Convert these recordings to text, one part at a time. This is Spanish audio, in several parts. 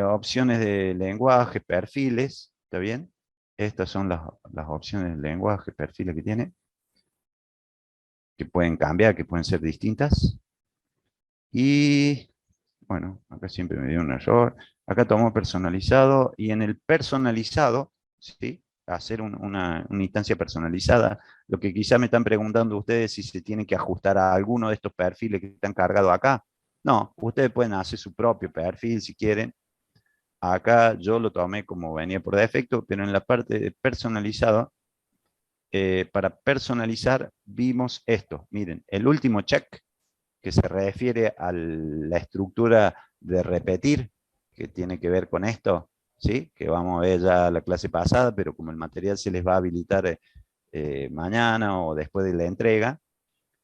opciones de lenguaje, perfiles, ¿está bien? Estas son las opciones de lenguaje, perfiles que tiene, que pueden cambiar, que pueden ser distintas. Y, bueno, acá siempre me dio un error. Acá tomo personalizado, y en el personalizado, ¿sí? Hacer una instancia personalizada. Lo que quizá me están preguntando ustedes si se tiene que ajustar a alguno de estos perfiles que están cargados acá. No, ustedes pueden hacer su propio perfil si quieren. Acá yo lo tomé como venía por defecto, pero en la parte de personalizado, para personalizar vimos esto. Miren, el último check que se refiere a la estructura de repetir, que tiene que ver con esto, ¿sí? Que vamos a ver ya la clase pasada, pero como el material se les va a habilitar mañana o después de la entrega,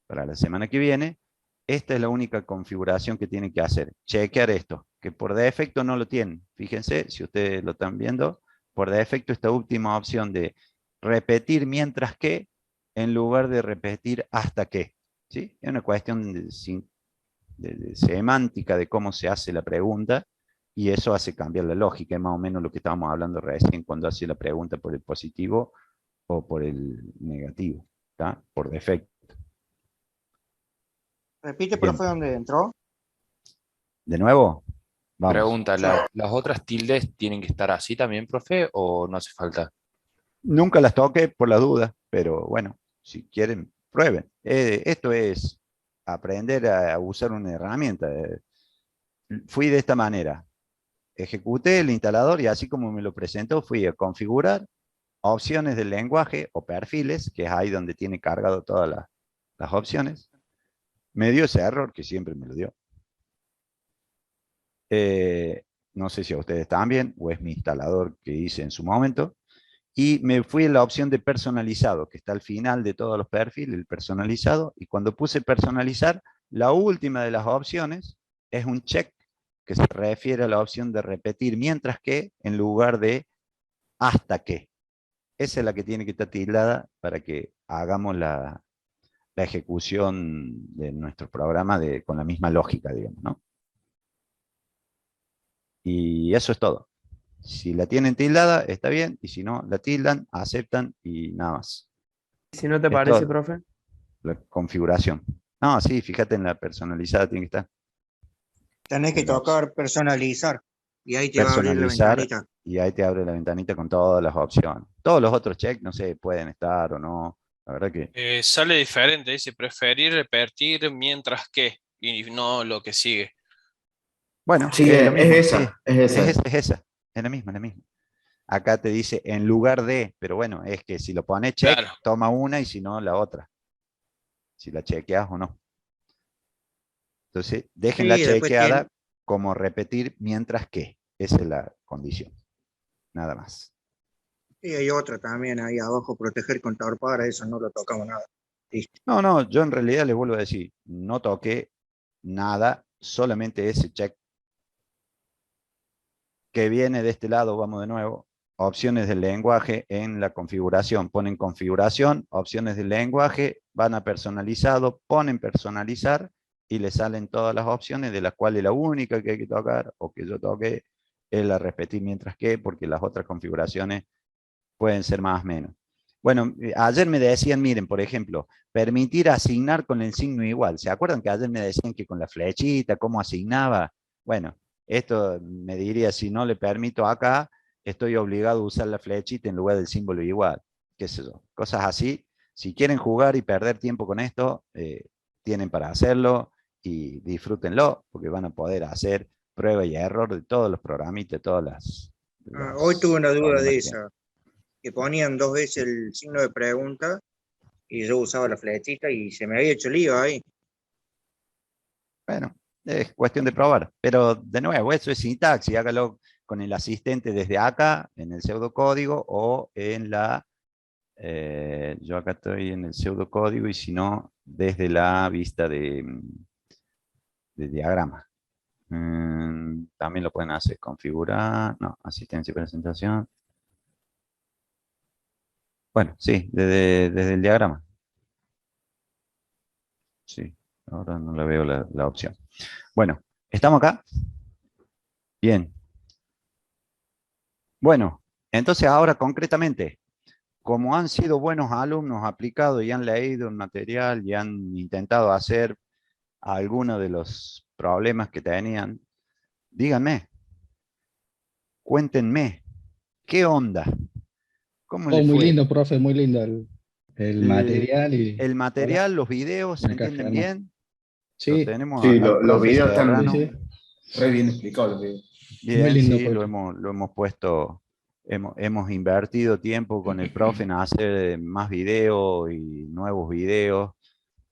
para la semana que viene, esta es la única configuración que tienen que hacer. Chequear esto, que por defecto no lo tienen. Fíjense, si ustedes lo están viendo, por defecto esta última opción de repetir mientras que, en lugar de repetir hasta que. ¿Sí? Es una cuestión de semántica de cómo se hace la pregunta, y eso hace cambiar la lógica. Es más o menos lo que estábamos hablando recién cuando hace la pregunta por el positivo o por el negativo, ¿tá? Por defecto. Repite, Bien, profe, dónde entró. de nuevo, vamos. Pregunta, Sí. ¿las otras tildes tienen que estar así también, profe, o no hace falta? Nunca las toqué por la duda, pero bueno, si quieren, prueben. Esto es aprender a usar una herramienta. Fui de esta manera. Ejecuté el instalador y así como me lo presentó, fui a configurar opciones del lenguaje o perfiles, que es ahí donde tiene cargado todas las opciones. Me dio ese error que siempre me lo dio. No sé si a ustedes también, o es mi instalador que hice en su momento. Y me fui en la opción de personalizado, que está al final de todos los perfiles, el personalizado, y cuando puse personalizar, la última de las opciones es un check que se refiere a la opción de repetir mientras que, en lugar de hasta que. Esa es la que tiene que estar tildada para que hagamos la ejecución de nuestro programa con la misma lógica, digamos, ¿no? Y eso es todo. Si la tienen tildada, está bien, y si no, la tildan, aceptan y nada más. Si no te parece, Esto, profe. la configuración. No, sí, fíjate en la personalizada, tiene que estar. Tenés que En la opción. tocar personalizar y ahí te va a abrir la Personalizar, ventanita. y ahí te abre la ventanita con todas las opciones. Todos los otros checks, no sé, pueden estar o no. La verdad que, Sale diferente, dice preferir repetir mientras que, y no lo que sigue. bueno, Sí, es lo mismo, es sí. esa, es esa. Es esa. Es la misma, es la misma. Acá te dice en lugar de, pero bueno, es que si lo pones check, Claro. toma una y si no, la otra. Si la chequeas o no. Entonces, déjenla Sí, después tiene, chequeada como repetir mientras que. Esa es la condición. Nada más. y hay otra también ahí abajo, proteger contador para eso no lo tocamos nada. Listo. No, no, yo en realidad les vuelvo a decir, no toqué nada, solamente ese check que viene de este lado, vamos de nuevo, opciones del lenguaje en la configuración. Ponen configuración, opciones del lenguaje, van a personalizado, ponen personalizar y le salen todas las opciones, de las cuales la única que hay que tocar, o que yo toqué, es la repetir mientras que, porque las otras configuraciones pueden ser más o menos. Bueno, ayer me decían, miren, por ejemplo, permitir asignar con el signo igual. ¿Se acuerdan que ayer me decían que con la flechita, cómo asignaba? Bueno, esto me diría, si no le permito acá, estoy obligado a usar la flechita en lugar del símbolo igual. Qué sé yo, cosas así. Si quieren jugar y perder tiempo con esto, tienen para hacerlo y disfrútenlo, porque van a poder hacer prueba y error de todos los programitas, de todas Hoy tuve los una duda problemas de que tienen. esa, que ponían dos veces el signo de pregunta y yo usaba la flechita y se me había hecho lío ahí. Bueno, es cuestión de probar. Pero de nuevo, eso es sintaxis. Hágalo con el asistente desde acá, en el pseudocódigo, o en la... yo acá estoy en el pseudocódigo, y si no, desde la vista de diagrama. También lo pueden hacer. Configurar, no, asistencia y presentación. Bueno, sí, desde el diagrama. Sí, ahora no la veo la opción. Bueno, ¿estamos acá? Bien. Bueno, entonces ahora concretamente, como han sido buenos alumnos aplicados y han leído el material y han intentado hacer algunos de los problemas que tenían, díganme, cuéntenme, ¿qué onda? ¿Cómo Oh, les muy fue? lindo, profe, muy lindo el El, material y el hola, material, los videos, ¿se tiene que entienden hermoso. bien? Lo Sí, tenemos Sí, acá al los profe videos sí, Serrano. sí, re bien explicados. Los videos. muy Bien, lindo, sí, profe. lo hemos puesto, hemos invertido tiempo con el profe en hacer más videos y nuevos videos,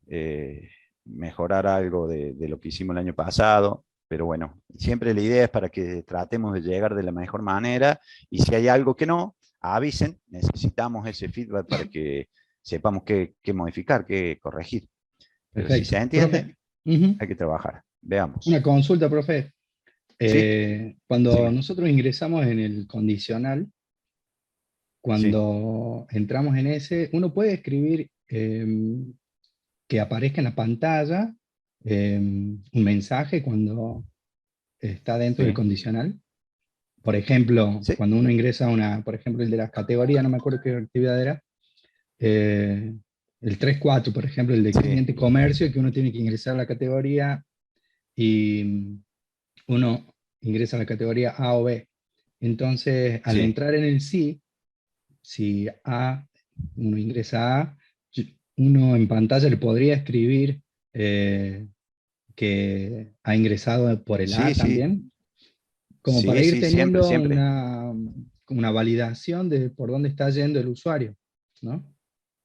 eh, mejorar algo de lo que hicimos el año pasado, pero bueno, siempre la idea es para que tratemos de llegar de la mejor manera y si hay algo que no, avisen, necesitamos ese feedback para que sepamos qué modificar, qué corregir. Pero si se Perfecto. entiende, Profe, ujú, hay que trabajar. una Veamos. consulta, profe. ¿Sí? Cuando Decime. nosotros ingresamos en el condicional, Sí. cuando entramos en ese, uno puede escribir que aparezca en la pantalla un mensaje cuando está dentro del Sí. condicional. Por ejemplo, Sí. cuando uno ingresa a una, por ejemplo, el de las categorías, no me acuerdo qué actividad era, eh, el 3-4, por ejemplo, el de Sí. cliente comercio, que uno tiene que ingresar a la categoría y uno ingresa a la categoría A o B. Entonces, al Sí. entrar en el sí, si A, uno ingresa A, uno en pantalla le podría escribir que ha ingresado por el Sí, A sí. también, como para Sí, ir sí, siempre, teniendo siempre. una validación de por dónde está yendo el usuario, ¿no?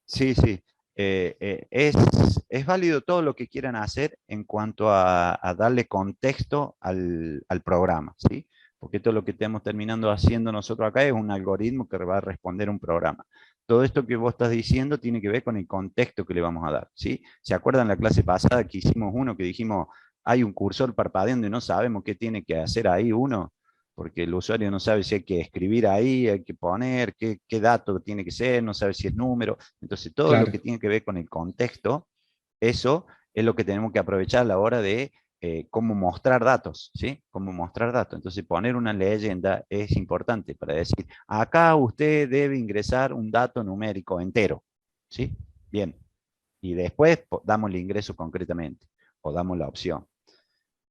Sí, sí. Es válido todo lo que quieran hacer en cuanto a darle contexto al programa, ¿sí? Porque todo lo que estamos terminando haciendo nosotros acá es un algoritmo que va a responder un programa. Todo esto que vos estás diciendo tiene que ver con el contexto que le vamos a dar, ¿sí? ¿Se acuerdan la clase pasada que hicimos uno que dijimos, hay un cursor parpadeando y no sabemos qué tiene que hacer ahí uno? Porque el usuario no sabe si hay que escribir ahí, hay que poner, qué dato tiene que ser, no sabe si es número. Entonces, todo lo Claro, que tiene que ver con el contexto, eso es lo que tenemos que aprovechar a la hora de cómo mostrar datos, ¿sí? Cómo mostrar datos. Entonces, poner una leyenda es importante para decir, acá usted debe ingresar un dato numérico entero, ¿sí? Bien. Y después damos el ingreso concretamente, o damos la opción.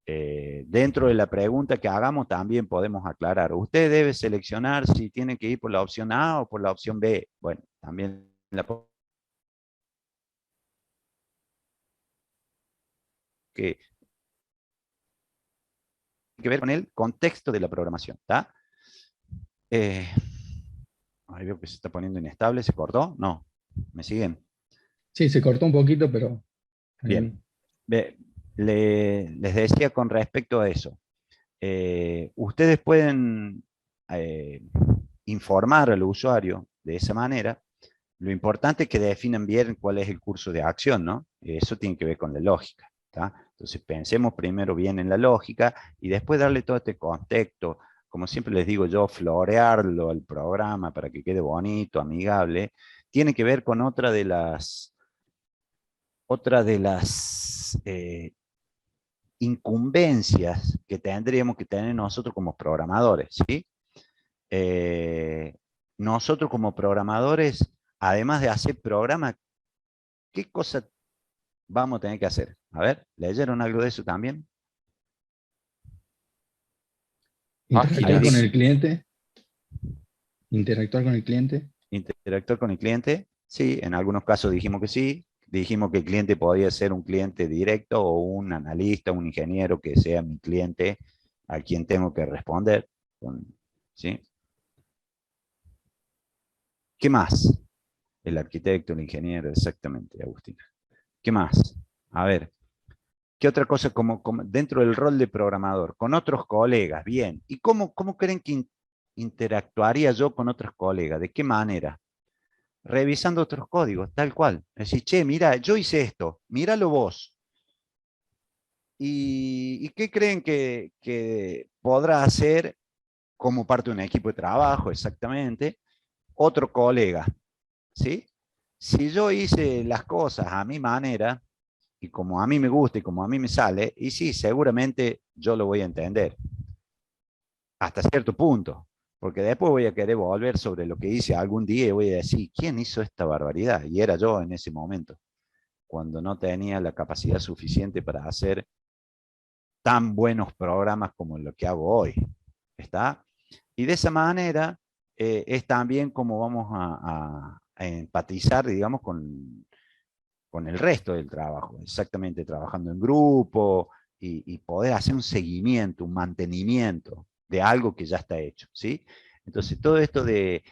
Dentro de la pregunta que hagamos también podemos aclarar. Usted debe seleccionar si tiene que ir por la opción A o por la opción B. Bueno, también que tiene que ver con el contexto de la programación. ¿Está? Eh, ahí veo que se está poniendo inestable. ¿Se cortó? No. ¿Me siguen? sí, se cortó un poquito, pero Bien. Les decía con respecto a eso. Ustedes pueden eh, informar al usuario de esa manera. Lo importante es que definan bien cuál es el curso de acción, ¿no? Eso tiene que ver con la lógica, ¿tá? Entonces pensemos primero bien en la lógica y después darle todo este contexto. Como siempre les digo yo, florearlo al programa para que quede bonito, amigable. Tiene que ver con otra de las incumbencias que tendríamos que tener nosotros como programadores, ¿sí? Eh, nosotros como programadores, además de hacer programas, ¿qué cosa vamos a tener que hacer? A ver, ¿leyeron algo de eso también? Ahí interactuar con Páginas. el cliente, interactuar con el cliente. interactuar con el cliente. Sí, en algunos casos dijimos que sí. Dijimos que el cliente podía ser un cliente directo o un analista, un ingeniero que sea mi cliente a quien tengo que responder. ¿Sí? ¿Qué más? El arquitecto, el ingeniero, exactamente, Agustín. ¿Qué más? A ver, ¿qué otra cosa como dentro del rol de programador? Con otros colegas, bien. ¿Y cómo creen que interactuaría yo con otros colegas? ¿De qué manera? Revisando otros códigos, tal cual. Es decir, che, mira, yo hice esto, míralo vos. ¿Y qué creen que podrá hacer como parte de un equipo de trabajo, exactamente, otro colega? ¿Sí? Si yo hice las cosas a mi manera, y como a mí me gusta y como a mí me sale, y sí, seguramente yo lo voy a entender, hasta cierto punto. Porque después voy a querer volver sobre lo que hice algún día y voy a decir, ¿quién hizo esta barbaridad? Y era yo en ese momento, cuando no tenía la capacidad suficiente para hacer tan buenos programas como lo que hago hoy. ¿Está? Y de esa manera es también como vamos a empatizar, digamos, con el resto del trabajo, exactamente trabajando en grupo y poder hacer un seguimiento, un mantenimiento de algo que ya está hecho, ¿sí? Entonces todo esto de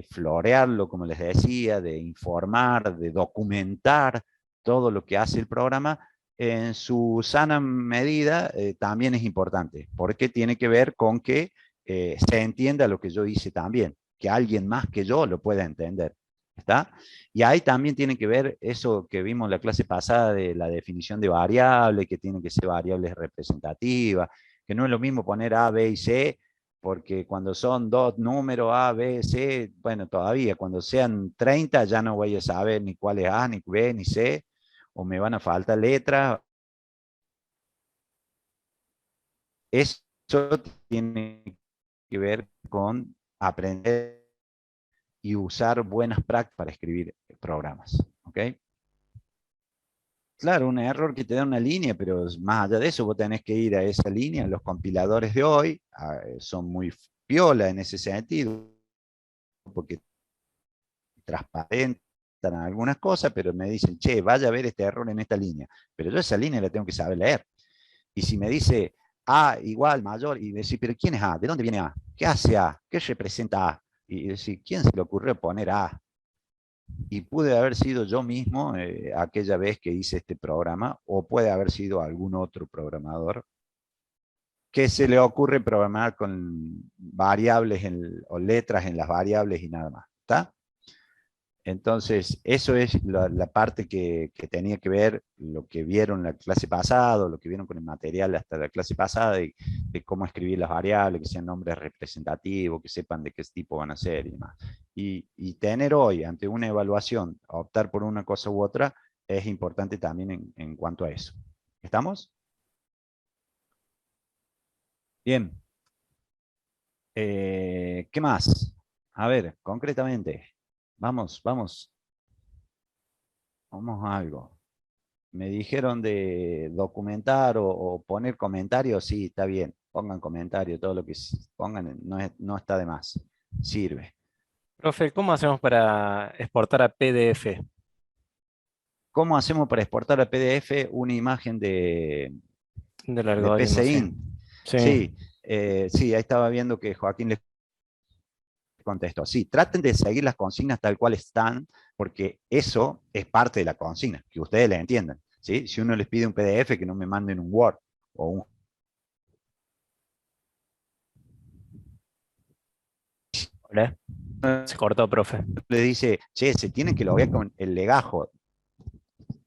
florearlo, como les decía, de informar, de documentar todo lo que hace el programa, en su sana medida también es importante, porque tiene que ver con que se entienda lo que yo hice también, que alguien más que yo lo pueda entender. ¿Está? Y ahí también tiene que ver eso que vimos en la clase pasada de la definición de variable, que tienen que ser variables representativas, que no es lo mismo poner A, B y C, porque cuando son dos números A, B, C, bueno, todavía, cuando sean 30 ya no voy a saber ni cuál es A, ni B, ni C, o me van a faltar letras. Eso tiene que ver con aprender y usar buenas prácticas para escribir programas. ¿Ok? Claro, un error que te da una línea, pero más allá de eso vos tenés que ir a esa línea. Los compiladores de hoy son muy piola en ese sentido, porque transparentan algunas cosas, pero me dicen, che, vaya a ver este error en esta línea. Pero yo esa línea la tengo que saber leer. Y si me dice A igual, mayor, y decir, pero ¿quién es A? ¿De dónde viene A? ¿Qué hace A? ¿Qué representa A? Y decir, ¿quién se le ocurrió poner A? Y pude haber sido yo mismo aquella vez que hice este programa, o puede haber sido algún otro programador que se le ocurre programar con variables o letras en las variables y nada más. ¿Está? Entonces, eso es la parte que tenía que ver, lo que vieron la clase pasada, lo que vieron con el material hasta la clase pasada, de cómo escribir las variables, que sean nombres representativos, que sepan de qué tipo van a ser y demás. Y tener hoy, ante una evaluación, optar por una cosa u otra, es importante también en cuanto a eso. ¿Estamos? Bien. ¿Qué más? A ver, concretamente. Vamos a algo. Me dijeron de documentar o poner comentarios, sí, está bien. Pongan comentarios, todo lo que pongan no está de más. Sirve. Profe, ¿cómo hacemos para exportar a PDF? ¿Cómo hacemos para exportar a PDF una imagen de Del algoritmo, sí. PCInt? Sí. Sí, sí, ahí estaba viendo que Joaquín les contestó. Sí, traten de seguir las consignas tal cual están, porque eso es parte de la consigna, que ustedes la entiendan. ¿Sí? Si uno les pide un PDF, que no me manden un Word o un... Hola. Se cortó, profe. Le dice, che, se tienen que loguear con el legajo.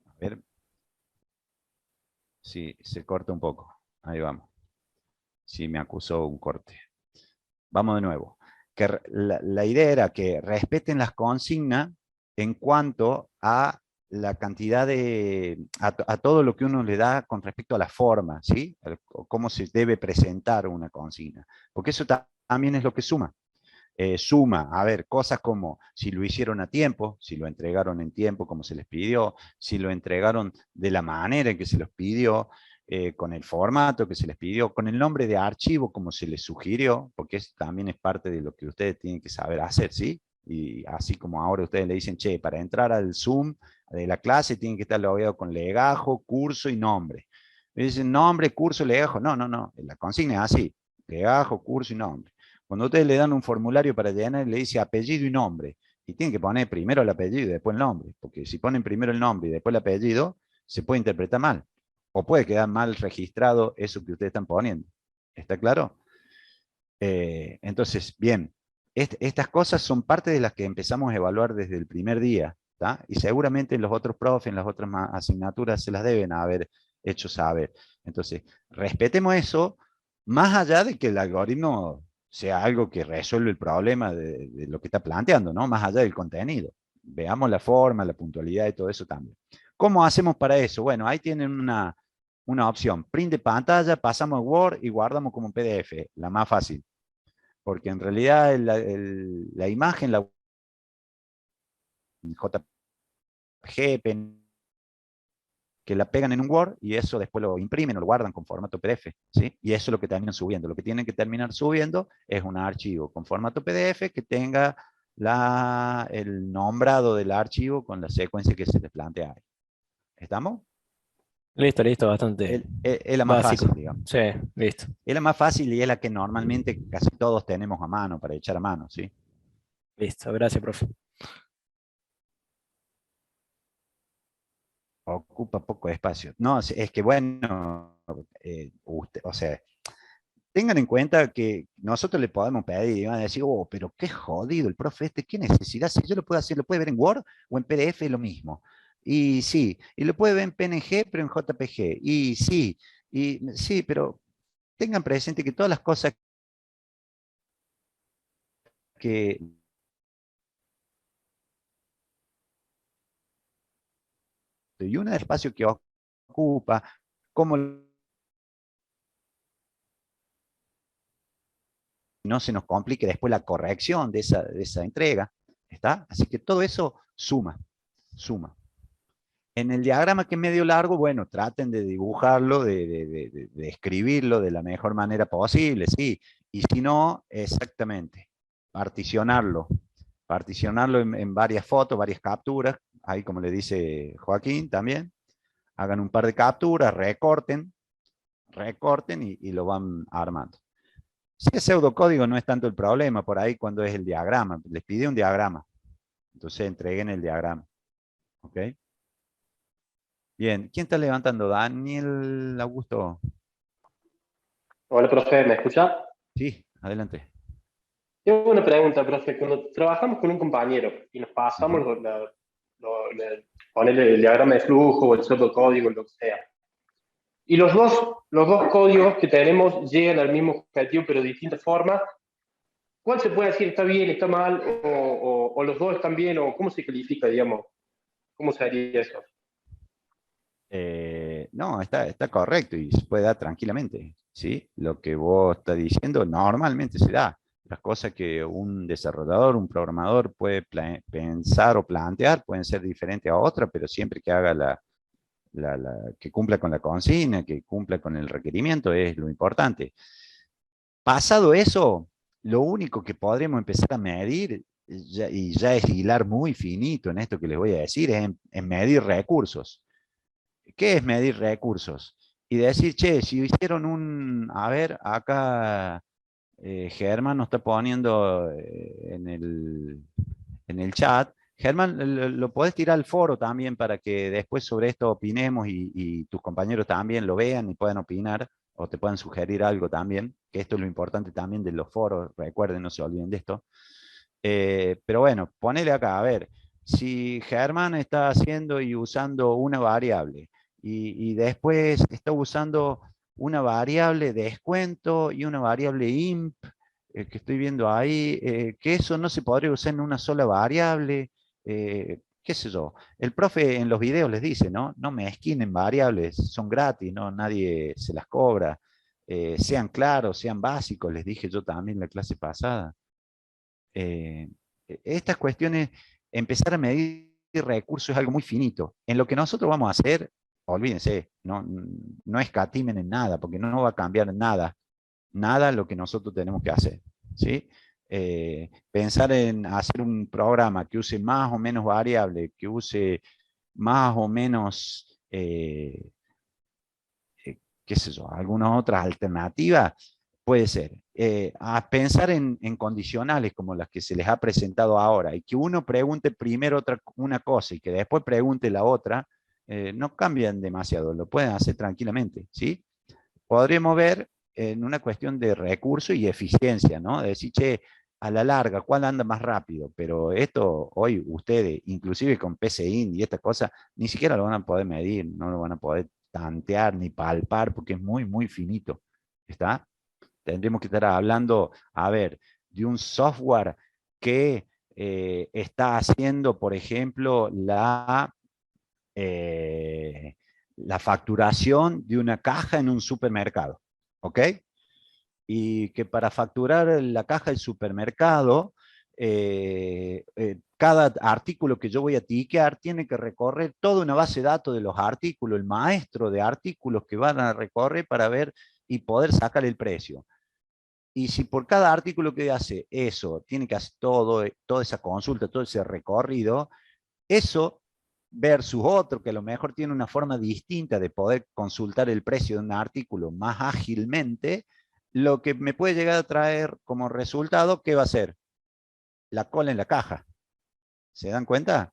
A ver. Sí, se corta un poco. Ahí vamos. Sí, me acusó un corte. Vamos de nuevo. Que la idea era que respeten las consignas en cuanto a la cantidad a todo lo que uno le da con respecto a la forma, ¿sí? Cómo se debe presentar una consigna. Porque eso también es lo que suma. Suma, a ver, cosas como si lo hicieron a tiempo, si lo entregaron en tiempo como se les pidió, si lo entregaron de la manera en que se los pidió, con el formato que se les pidió, con el nombre de archivo como se les sugirió, porque eso también es parte de lo que ustedes tienen que saber hacer, ¿sí? Y así como ahora ustedes le dicen, che, para entrar al Zoom de la clase tienen que estar logueado con legajo, curso y nombre. Me dicen nombre, curso, legajo. No, la consigna es así, legajo, curso y nombre. Cuando ustedes le dan un formulario para llenar, le dice apellido y nombre. Y tienen que poner primero el apellido y después el nombre. Porque si ponen primero el nombre y después el apellido, se puede interpretar mal. O puede quedar mal registrado eso que ustedes están poniendo. ¿Está claro? Entonces, bien. Estas cosas son parte de las que empezamos a evaluar desde el primer día. ¿tá? Y seguramente los otros profes, en las otras asignaturas, se las deben haber hecho saber. Entonces, respetemos eso, más allá de que el algoritmo sea algo que resuelve el problema de lo que está planteando, ¿no? Más allá del contenido. Veamos la forma, la puntualidad y todo eso también. ¿Cómo hacemos para eso? Bueno, ahí tienen una opción. Print de pantalla, pasamos a Word y guardamos como PDF, la más fácil. porque en realidad la imagen, la JPG, que la pegan en un Word y eso después lo imprimen o lo guardan con formato PDF, ¿sí? Y eso es lo que terminan subiendo. Lo que tienen que terminar subiendo es un archivo con formato PDF que tenga el nombrado del archivo con la secuencia que se les plantea ahí. ¿Estamos? Listo, listo, bastante Es la más básico. fácil, digamos. Sí, listo. Es la más fácil y es la que normalmente casi todos tenemos a mano, para echar a mano, ¿sí? Listo, gracias, profe. Ocupa poco espacio. No, es que bueno, o sea, tengan en cuenta que nosotros le podemos pedir y van a decir, oh, pero qué jodido el profe este, qué necesidad, si yo lo puedo hacer, lo puede ver en Word o en PDF, es lo mismo. Y sí, y lo puede ver en PNG, pero en JPG. Y sí, pero tengan presente que todas las cosas que y un espacio que ocupa, como no se nos complique después la corrección de esa entrega, ¿está? Así que todo eso suma, suma. En el diagrama que es medio largo, bueno, traten de dibujarlo, de escribirlo de la mejor manera posible, sí. Y si no, exactamente, particionarlo. Particionarlo en varias fotos, varias capturas, ahí como le dice Joaquín también. Hagan un par de capturas, recorten y lo van armando. Si es pseudocódigo no es tanto el problema, por ahí cuando es el diagrama. Les pide un diagrama. Entonces entreguen el diagrama. ¿Ok? Bien, ¿quién está levantando? Daniel Augusto. Hola, profe, ¿me escucha? Sí, adelante. Tengo una pregunta, profe. Cuando trabajamos con un compañero y nos pasamos Ujú. ponerle el diagrama de flujo o el pseudocódigo, lo que sea, y los dos códigos que tenemos llegan al mismo objetivo, pero de distintas formas, ¿cuál se puede decir está bien, está mal, o los dos están bien, o cómo se califica, digamos? ¿Cómo se haría eso? No, está correcto y se puede dar tranquilamente. ¿Sí? Lo que vos estás diciendo normalmente se da. Las cosas que un desarrollador, un programador puede pensar o plantear pueden ser diferentes a otras, pero siempre que haga que cumpla con la consigna, que cumpla con el requerimiento, es lo importante. Pasado eso, lo único que podremos empezar a medir, y ya es hilar muy finito en esto que les voy a decir, es en medir recursos. ¿Qué es medir recursos? Y decir, che, si hicieron a ver, acá Germán nos está poniendo en el chat. Germán, lo podés tirar al foro también para que después sobre esto opinemos y tus compañeros también lo vean y puedan opinar o te puedan sugerir algo también, que esto es lo importante también de los foros, recuerden, no se olviden de esto. Pero bueno, ponele acá, a ver, si Germán está haciendo y usando una variable y después está usando una variable de descuento y una variable imp, que estoy viendo ahí, que eso no se podría usar en una sola variable, qué sé yo. El profe en los videos les dice, ¿no? No me esquinen variables, son gratis, ¿no? Nadie se las cobra. Sean claros, sean básicos, les dije yo también en la clase pasada. Estas cuestiones, empezar a medir recursos es algo muy finito. En lo que nosotros vamos a hacer, olvídense, no escatimen en nada, porque no va a cambiar nada lo que nosotros tenemos que hacer. ¿Sí? Pensar en hacer un programa que use más o menos variable, que use más o menos, qué sé yo, algunas otras alternativas, puede ser. A pensar en condicionales como las que se les ha presentado ahora y que uno pregunte primero una cosa y que después pregunte la otra, no cambian demasiado, lo pueden hacer tranquilamente, ¿sí? Podríamos ver en una cuestión de recurso y eficiencia, ¿no? De decir, che, a la larga, ¿cuál anda más rápido? Pero esto hoy ustedes, inclusive con PCInt y estas cosas, ni siquiera lo van a poder medir, no lo van a poder tantear ni palpar porque es muy, muy finito, ¿está? Tendremos que estar hablando, a ver, de un software que está haciendo, por ejemplo, la facturación de una caja en un supermercado, ¿ok? y que para facturar la caja del supermercado, cada artículo que yo voy a tiquear tiene que recorrer toda una base de datos de los artículos, el maestro de artículos que van a recorrer para ver y poder sacar el precio. Y si por cada artículo que hace eso, tiene que hacer toda esa consulta, todo ese recorrido, eso versus otro que a lo mejor tiene una forma distinta de poder consultar el precio de un artículo más ágilmente, lo que me puede llegar a traer como resultado, ¿qué va a ser? La cola en la caja. ¿Se dan cuenta?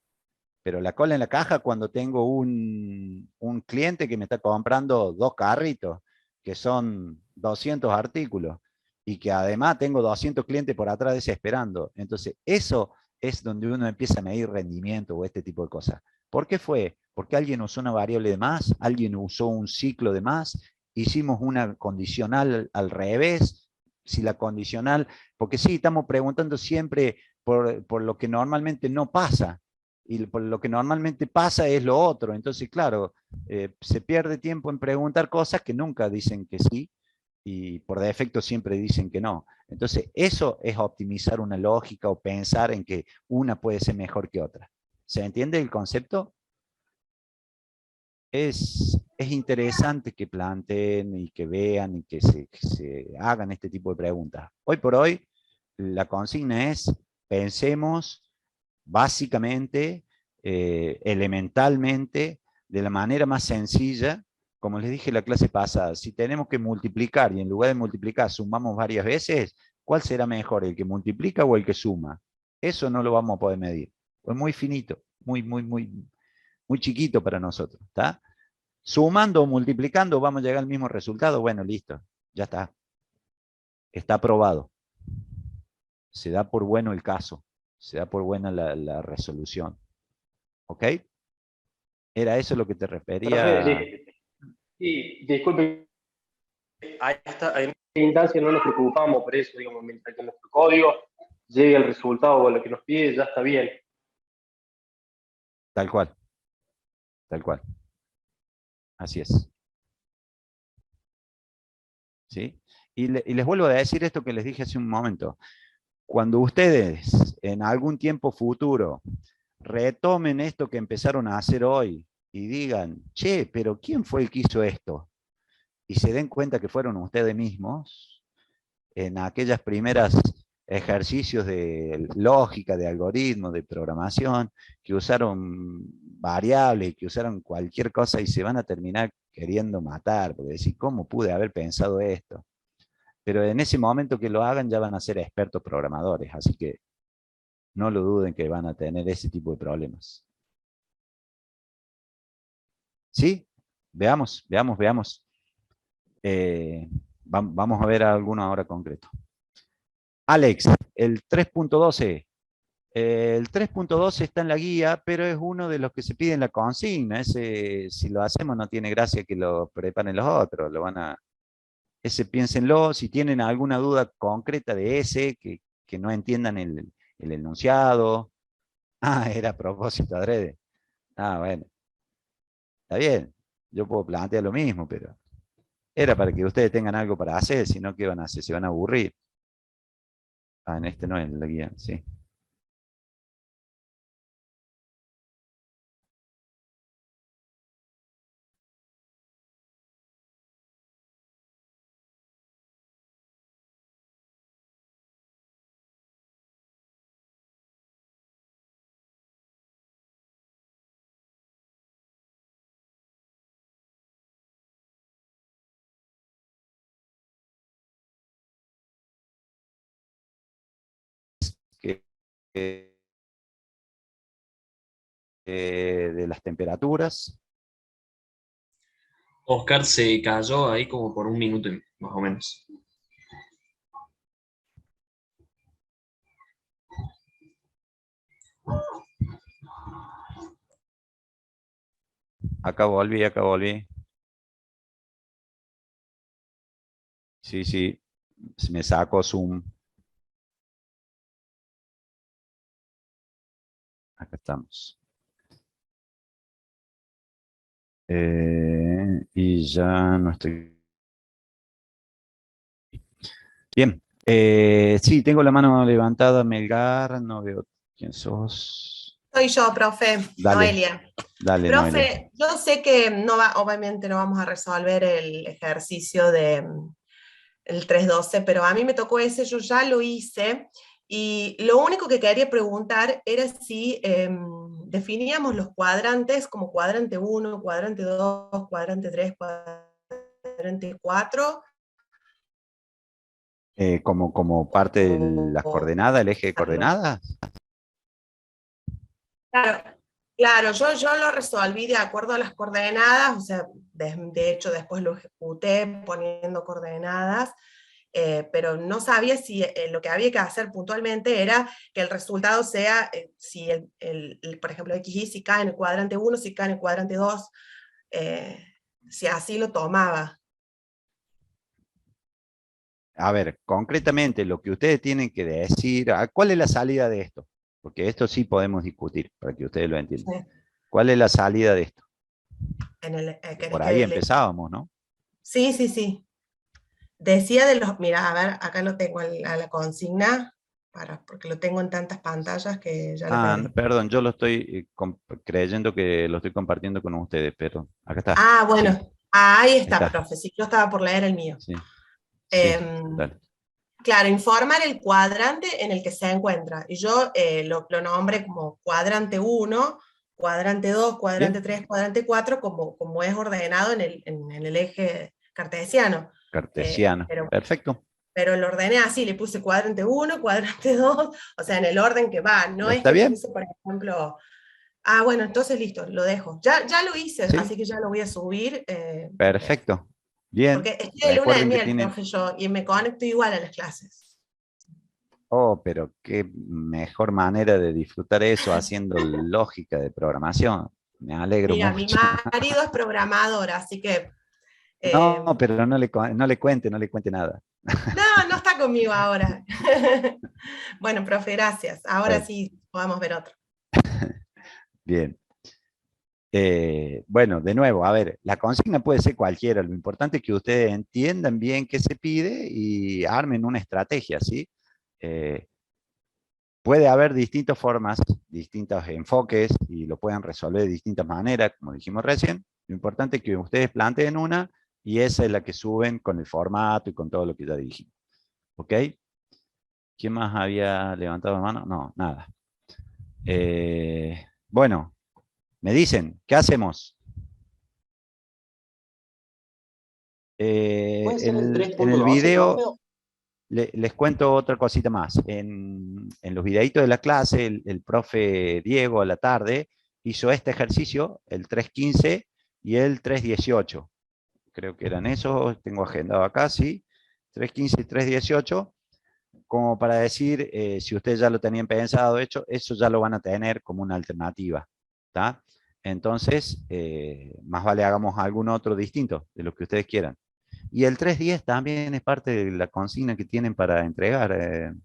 Pero la cola en la caja cuando tengo un cliente que me está comprando 2 carritos, que son 200 artículos, y que además tengo 200 clientes por atrás desesperando. Entonces, eso es donde uno empieza a medir rendimiento o este tipo de cosas. ¿Por qué fue? Porque alguien usó una variable de más, alguien usó un ciclo de más, hicimos una condicional al revés, si la condicional, porque sí, estamos preguntando siempre por lo que normalmente no pasa, y por lo que normalmente pasa es lo otro. Entonces, claro, se pierde tiempo en preguntar cosas que nunca dicen que sí, y por defecto siempre dicen que no. Entonces, eso es optimizar una lógica o pensar en que una puede ser mejor que otra. ¿Se entiende el concepto? Es interesante que planteen y que vean y que se hagan este tipo de preguntas. Hoy por hoy, la consigna es, pensemos básicamente, elementalmente, de la manera más sencilla, como les dije en la clase pasada, si tenemos que multiplicar y en lugar de multiplicar sumamos varias veces, ¿cuál será mejor, el que multiplica o el que suma? Eso no lo vamos a poder medir. Es muy finito, muy chiquito para nosotros, ¿está? Sumando o multiplicando vamos a llegar al mismo resultado. Bueno, listo, ya está. Está aprobado. Se da por bueno el caso. Se da por buena la resolución. ¿Ok? ¿Era eso lo que te refería? Profe, sí, disculpe, en esta instancia no nos preocupamos por eso, digamos, mientras que nuestro código llegue al resultado o a lo que nos pide, ya está bien. Tal cual. Tal cual. Así es. ¿Sí? Y les vuelvo a decir esto que les dije hace un momento. Cuando ustedes en algún tiempo futuro retomen esto que empezaron a hacer hoy y digan, che, pero ¿quién fue el que hizo esto? Y se den cuenta que fueron ustedes mismos, en aquellas primeras ejercicios de lógica, de algoritmo, de programación, que usaron variables, que usaron cualquier cosa y se van a terminar queriendo matar, porque decir, ¿cómo pude haber pensado esto? Pero en ese momento que lo hagan ya van a ser expertos programadores, así que no lo duden que van a tener ese tipo de problemas. ¿Sí? Veamos. Vamos a ver alguno ahora concreto. Alex, el 3.12. El 3.12 está en la guía, pero es uno de los que se pide en la consigna. Ese, si lo hacemos, no tiene gracia que lo preparen los otros. Ese piénsenlo. Si tienen alguna duda concreta de ese, que no entiendan el enunciado. Ah, era a propósito adrede. Ah, bueno. Está bien. Yo puedo plantear lo mismo, pero era para que ustedes tengan algo para hacer, si no, ¿qué van a hacer? Se van a aburrir. Ah, en este no es la guía, sí. Que, de las temperaturas. Oscar se cayó ahí como por un minuto más o menos. Acá volví. Sí, sí, se me sacó Zoom. Acá estamos. Y ya no estoy. Bien. Sí, tengo la mano levantada, Melgar, no veo quién sos. Soy yo, profe, Dale, Noelia. dale, Noelia. Profe, yo sé que obviamente no vamos a resolver el ejercicio de el 312, pero a mí me tocó ese, yo ya lo hice, y lo único que quería preguntar era si definíamos los cuadrantes como cuadrante 1, cuadrante 2, cuadrante 3, cuadrante 4. Como parte de las coordenadas, el eje de coordenadas. Claro, yo lo resolví de acuerdo a las coordenadas, o sea, de hecho después lo ejecuté poniendo coordenadas, pero no sabía si lo que había que hacer puntualmente era que el resultado sea, si por ejemplo, XY si cae en el cuadrante 1, si cae en el cuadrante 2, si así lo tomaba. A ver, concretamente lo que ustedes tienen que decir, ¿cuál es la salida de esto? Porque esto sí podemos discutir, para que ustedes lo entiendan. Sí. ¿Cuál es la salida de esto? ¿Querés Por ahí que empezábamos, ¿no? Sí, sí, sí. Decía de los, mira, a ver, acá lo tengo a la consigna, porque lo tengo en tantas pantallas que ya lo perdí. Perdón, yo lo estoy creyendo que lo estoy compartiendo con ustedes, pero acá está. Ah, bueno, Sí, ahí está, está. profe, sí, yo estaba por leer el mío. Sí, sí, dale. Claro, informar el cuadrante en el que se encuentra. Y yo lo nombré como cuadrante 1, cuadrante 2, cuadrante 3, cuadrante 4, como es ordenado en el eje cartesiano. Cartesiano, perfecto. Pero lo ordené así, le puse cuadrante 1, cuadrante 2, o sea, en el orden que va. No es ¿Está que bien? puse, por ejemplo, bueno, entonces listo, lo dejo. Ya lo hice, ¿Sí? así que ya lo voy a subir. Perfecto. Bien. Porque estoy de luna de Recuerden que miel, tienen... profe, yo, y me conecto igual a las clases. Oh, pero qué mejor manera de disfrutar eso haciendo lógica de programación. Me alegro Mira, mi mucho. marido es programador, así que... No, pero no le cuente nada. No está conmigo ahora. Bueno, profe, gracias. Ahora sí podemos ver otro. Bien. Bueno, de nuevo, a ver, la consigna puede ser cualquiera. Lo importante es que ustedes entiendan bien qué se pide y armen una estrategia, ¿sí? Puede haber distintas formas, distintos enfoques y lo pueden resolver de distintas maneras, como dijimos recién. Lo importante es que ustedes planteen una y esa es la que suben con el formato y con todo lo que ya dijimos. ¿Ok? ¿Quién más había levantado la mano? No, nada. Bueno, me dicen, ¿qué hacemos? ¿Puede ser el En el 3.12, video profe? les cuento otra cosita más. En los videitos de la clase, el profe Diego a la tarde hizo este ejercicio, el 3.15 y el 3.18. Creo que eran esos, tengo agendado acá, sí. 3.15 y 3.18, como para decir, si ustedes ya lo tenían pensado, hecho, eso ya lo van a tener como una alternativa. ¿Tá? Entonces, más vale hagamos algún otro distinto de lo que ustedes quieran. Y el 3.10 también es parte de la consigna que tienen para entregar.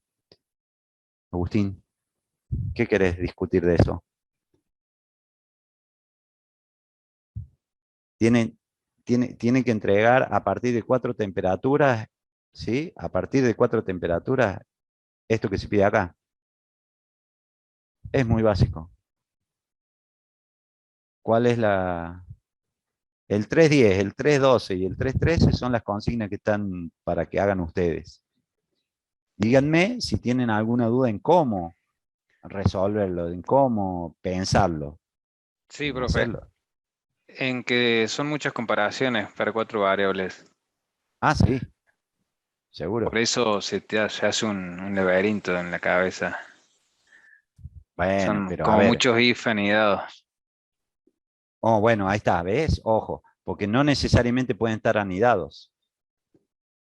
Agustín, ¿qué querés discutir de eso? Tienen que entregar a partir de 4 temperaturas, ¿sí? A partir de 4 temperaturas, esto que se pide acá. Es muy básico. ¿Cuál es la...? El 3.10, el 3.12 y el 3.13 son las consignas que están para que hagan ustedes. Díganme si tienen alguna duda en cómo resolverlo, en cómo pensarlo. Sí, profe. Hacerlo. En que son muchas comparaciones para 4 variables. Ah, sí. Seguro. Por eso se hace un laberinto en la cabeza. Bueno, Son pero como a ver. muchos if anidados. Oh, bueno, ahí está, ¿ves? Ojo, porque no necesariamente pueden estar anidados.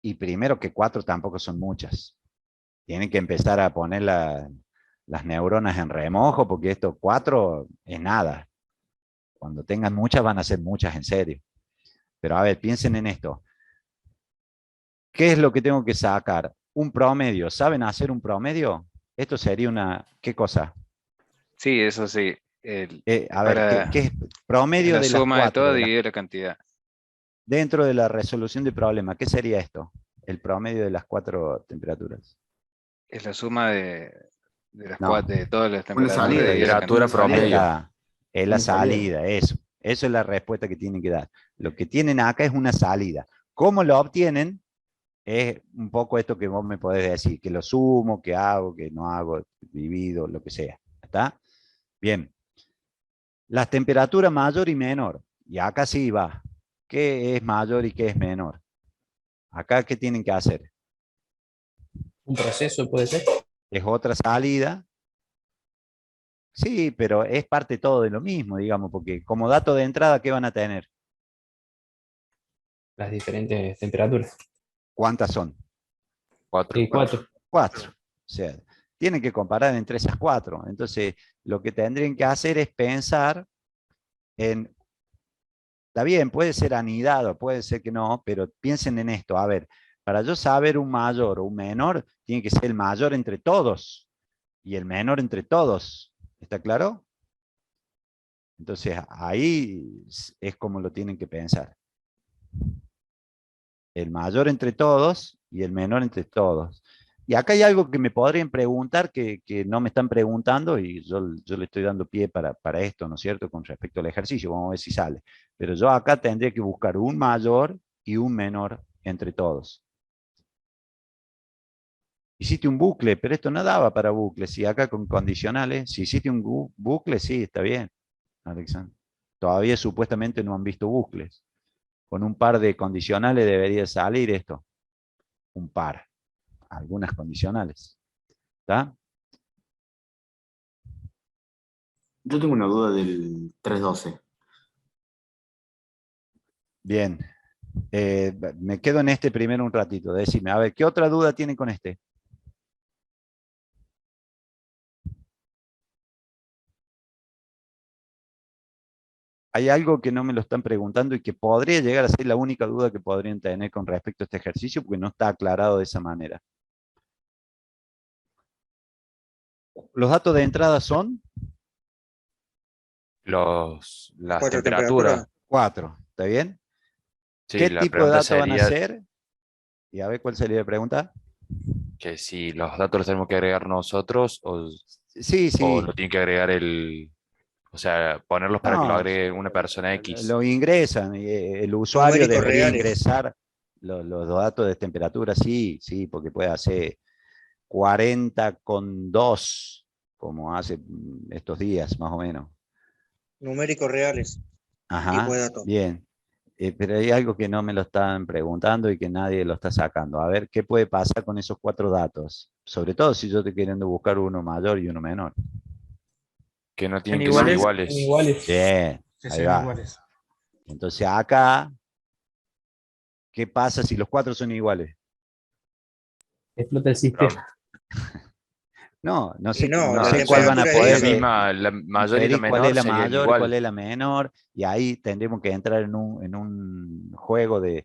Y primero que 4 tampoco son muchas. Tienen que empezar a poner las neuronas en remojo, porque esto 4 es nada. Cuando tengan muchas van a ser muchas en serio. Pero a ver, piensen en esto. ¿Qué es lo que tengo que sacar? Un promedio. ¿Saben hacer un promedio? Esto sería una... ¿Qué cosa? Sí, eso sí. A ver, ¿qué es promedio la de las suma de 4? todo dividido la cantidad. Dentro de la resolución de problema, ¿qué sería esto? el promedio de las 4 temperaturas? Es la suma de las No. cuatro, de todas las Una temperaturas. salida, y la temperatura cantidad. promedio. Es la Una salida. salida, eso. Eso es la respuesta que tienen que dar. Lo que tienen acá es una salida. ¿Cómo lo obtienen? Es un poco esto que vos me podés decir, que lo sumo, que hago, que no hago, divido, lo que sea. ¿Está? Bien. Las temperaturas mayor y menor. Y acá sí va. ¿Qué es mayor y qué es menor? Acá, ¿qué tienen que hacer? Un proceso puede ser. Es otra salida. Sí, pero es parte todo de lo mismo, digamos, porque como dato de entrada, ¿qué van a tener? Las diferentes temperaturas. ¿Cuántas son? 4. Y 4. 4. O sea, tienen que comparar entre esas 4. Entonces, lo que tendrían que hacer es pensar en, está bien, puede ser anidado, puede ser que no, pero piensen en esto. A ver, para yo saber un mayor o un menor, tiene que ser el mayor entre todos y el menor entre todos. ¿Está claro? Entonces, ahí es como lo tienen que pensar. El mayor entre todos y el menor entre todos. Y acá hay algo que me podrían preguntar que no me están preguntando y yo le estoy dando pie para esto, ¿no es cierto? Con respecto al ejercicio, vamos a ver si sale. Pero yo acá tendría que buscar un mayor y un menor entre todos. Hiciste un bucle, pero esto no daba para bucles. Si acá con condicionales, si hiciste un bucle, sí, está bien, Alexander. Todavía supuestamente no han visto bucles. Con un par de condicionales debería salir esto. Un par. Algunas condicionales. ¿Está? Yo tengo una duda del 312. Bien. Me quedo en este primero un ratito. Decime, a ver, ¿qué otra duda tienen con este? Hay algo que no me lo están preguntando y que podría llegar a ser la única duda que podrían tener con respecto a este ejercicio porque no está aclarado de esa manera. Los datos de entrada son Las 4 temperaturas. 4, ¿está bien? Sí, ¿Qué la tipo de pregunta datos van a sería ser? Y a ver cuál sería la pregunta. que si los datos los tenemos que agregar nosotros Sí, o sí. lo tiene que agregar o sea, ponerlos para que lo No, agregue una persona X. lo ingresan. El usuario Numéricos debería reales. ingresar los datos de temperatura, sí, sí, porque puede hacer 40,2, como hace estos días, más o menos. Numéricos reales. Tipo Ajá, de datos. bien. Pero hay algo que no me lo están preguntando y que nadie lo está sacando. A ver, ¿qué puede pasar con esos 4 datos? Sobre todo si yo estoy queriendo buscar uno mayor y uno menor. Que no ¿Son tienen que ser iguales? iguales. Son iguales. Bien, Que ahí sean va. iguales. Entonces acá, ¿qué pasa si los 4 son iguales? Explota el sistema. No, no Y sé, no, no la sé cuál van a temperatura es poder esa. La mayor y la inferir cuál es menor la serían mayor y igual. cuál es la menor, y ahí tendremos que entrar en un juego de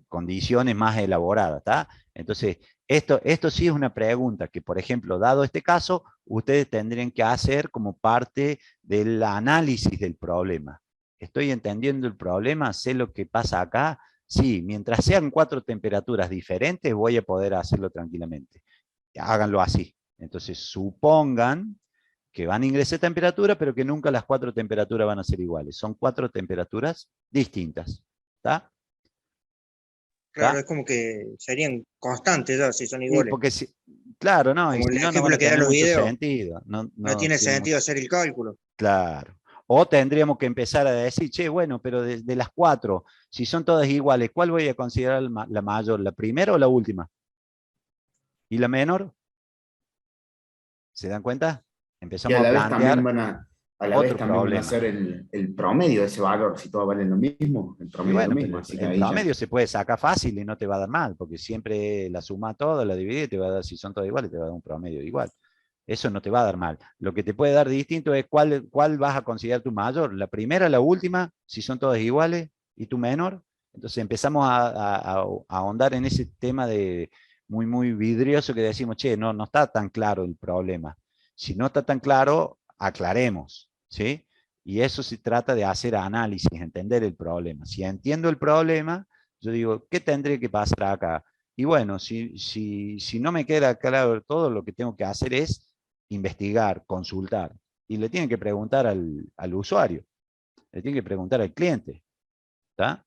condiciones más elaboradas, ¿está? Entonces, esto sí es una pregunta que, por ejemplo, dado este caso, ustedes tendrían que hacer como parte del análisis del problema. ¿Estoy entendiendo el problema? ¿Sé lo que pasa acá? Sí, mientras sean 4 temperaturas diferentes, voy a poder hacerlo tranquilamente. Háganlo así. Entonces, supongan que van a ingresar temperatura, pero que nunca las 4 temperaturas van a ser iguales. Son 4 temperaturas distintas. ¿Está? Claro, es como que serían constantes ya, si son Sí, iguales. porque si, claro, no, y Como el si no, no van ejemplo a que dan tener los mucho videos. sentido. No, No tiene tiene sentido mucho, hacer el cálculo. claro. O tendríamos que empezar a decir, che, bueno, pero de las 4, si son todas iguales, ¿cuál voy a considerar la mayor? ¿La primera o la última? ¿Y la menor? ¿Se dan cuenta? Y Empezamos a a la vez también plantear a la vez otro también van a problema. hacer el promedio de ese valor, si todos valen lo mismo, el Y promedio es lo bueno, mismo, pero así que el ahí ya. promedio se puede sacar fácil y no te va a dar mal, porque siempre la suma toda, la divide y te va a dar, si son todas iguales, te va a dar un promedio igual. Eso no te va a dar mal. Lo que te puede dar distinto es cuál vas a considerar tu mayor. La primera, la última, si son todas iguales, y tu menor. Entonces empezamos a ahondar en ese tema de muy, muy vidrioso que decimos, che, no está tan claro el problema. Si no está tan claro, aclaremos, ¿sí? Y eso se trata de hacer análisis, entender el problema. Si entiendo el problema, Yo digo, ¿qué tendría que pasar acá? Y bueno, si no me queda claro todo, lo que tengo que hacer es investigar, consultar. Y le tienen que preguntar al usuario, le tienen que preguntar al cliente. ¿Está?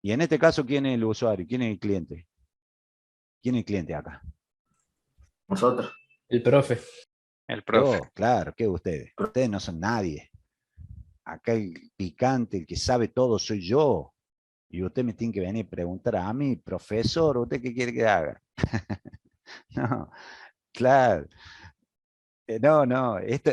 Y en este caso, ¿quién es el usuario? ¿Quién es el cliente? ¿Quién es el cliente acá? Nosotros. El profe. El profe. Yo, claro, que ustedes. Ustedes no son nadie. Acá el picante, el que sabe todo, soy yo. Y usted me tiene que venir a preguntar a mí, profesor, ¿usted qué quiere que haga? No, claro. No, esto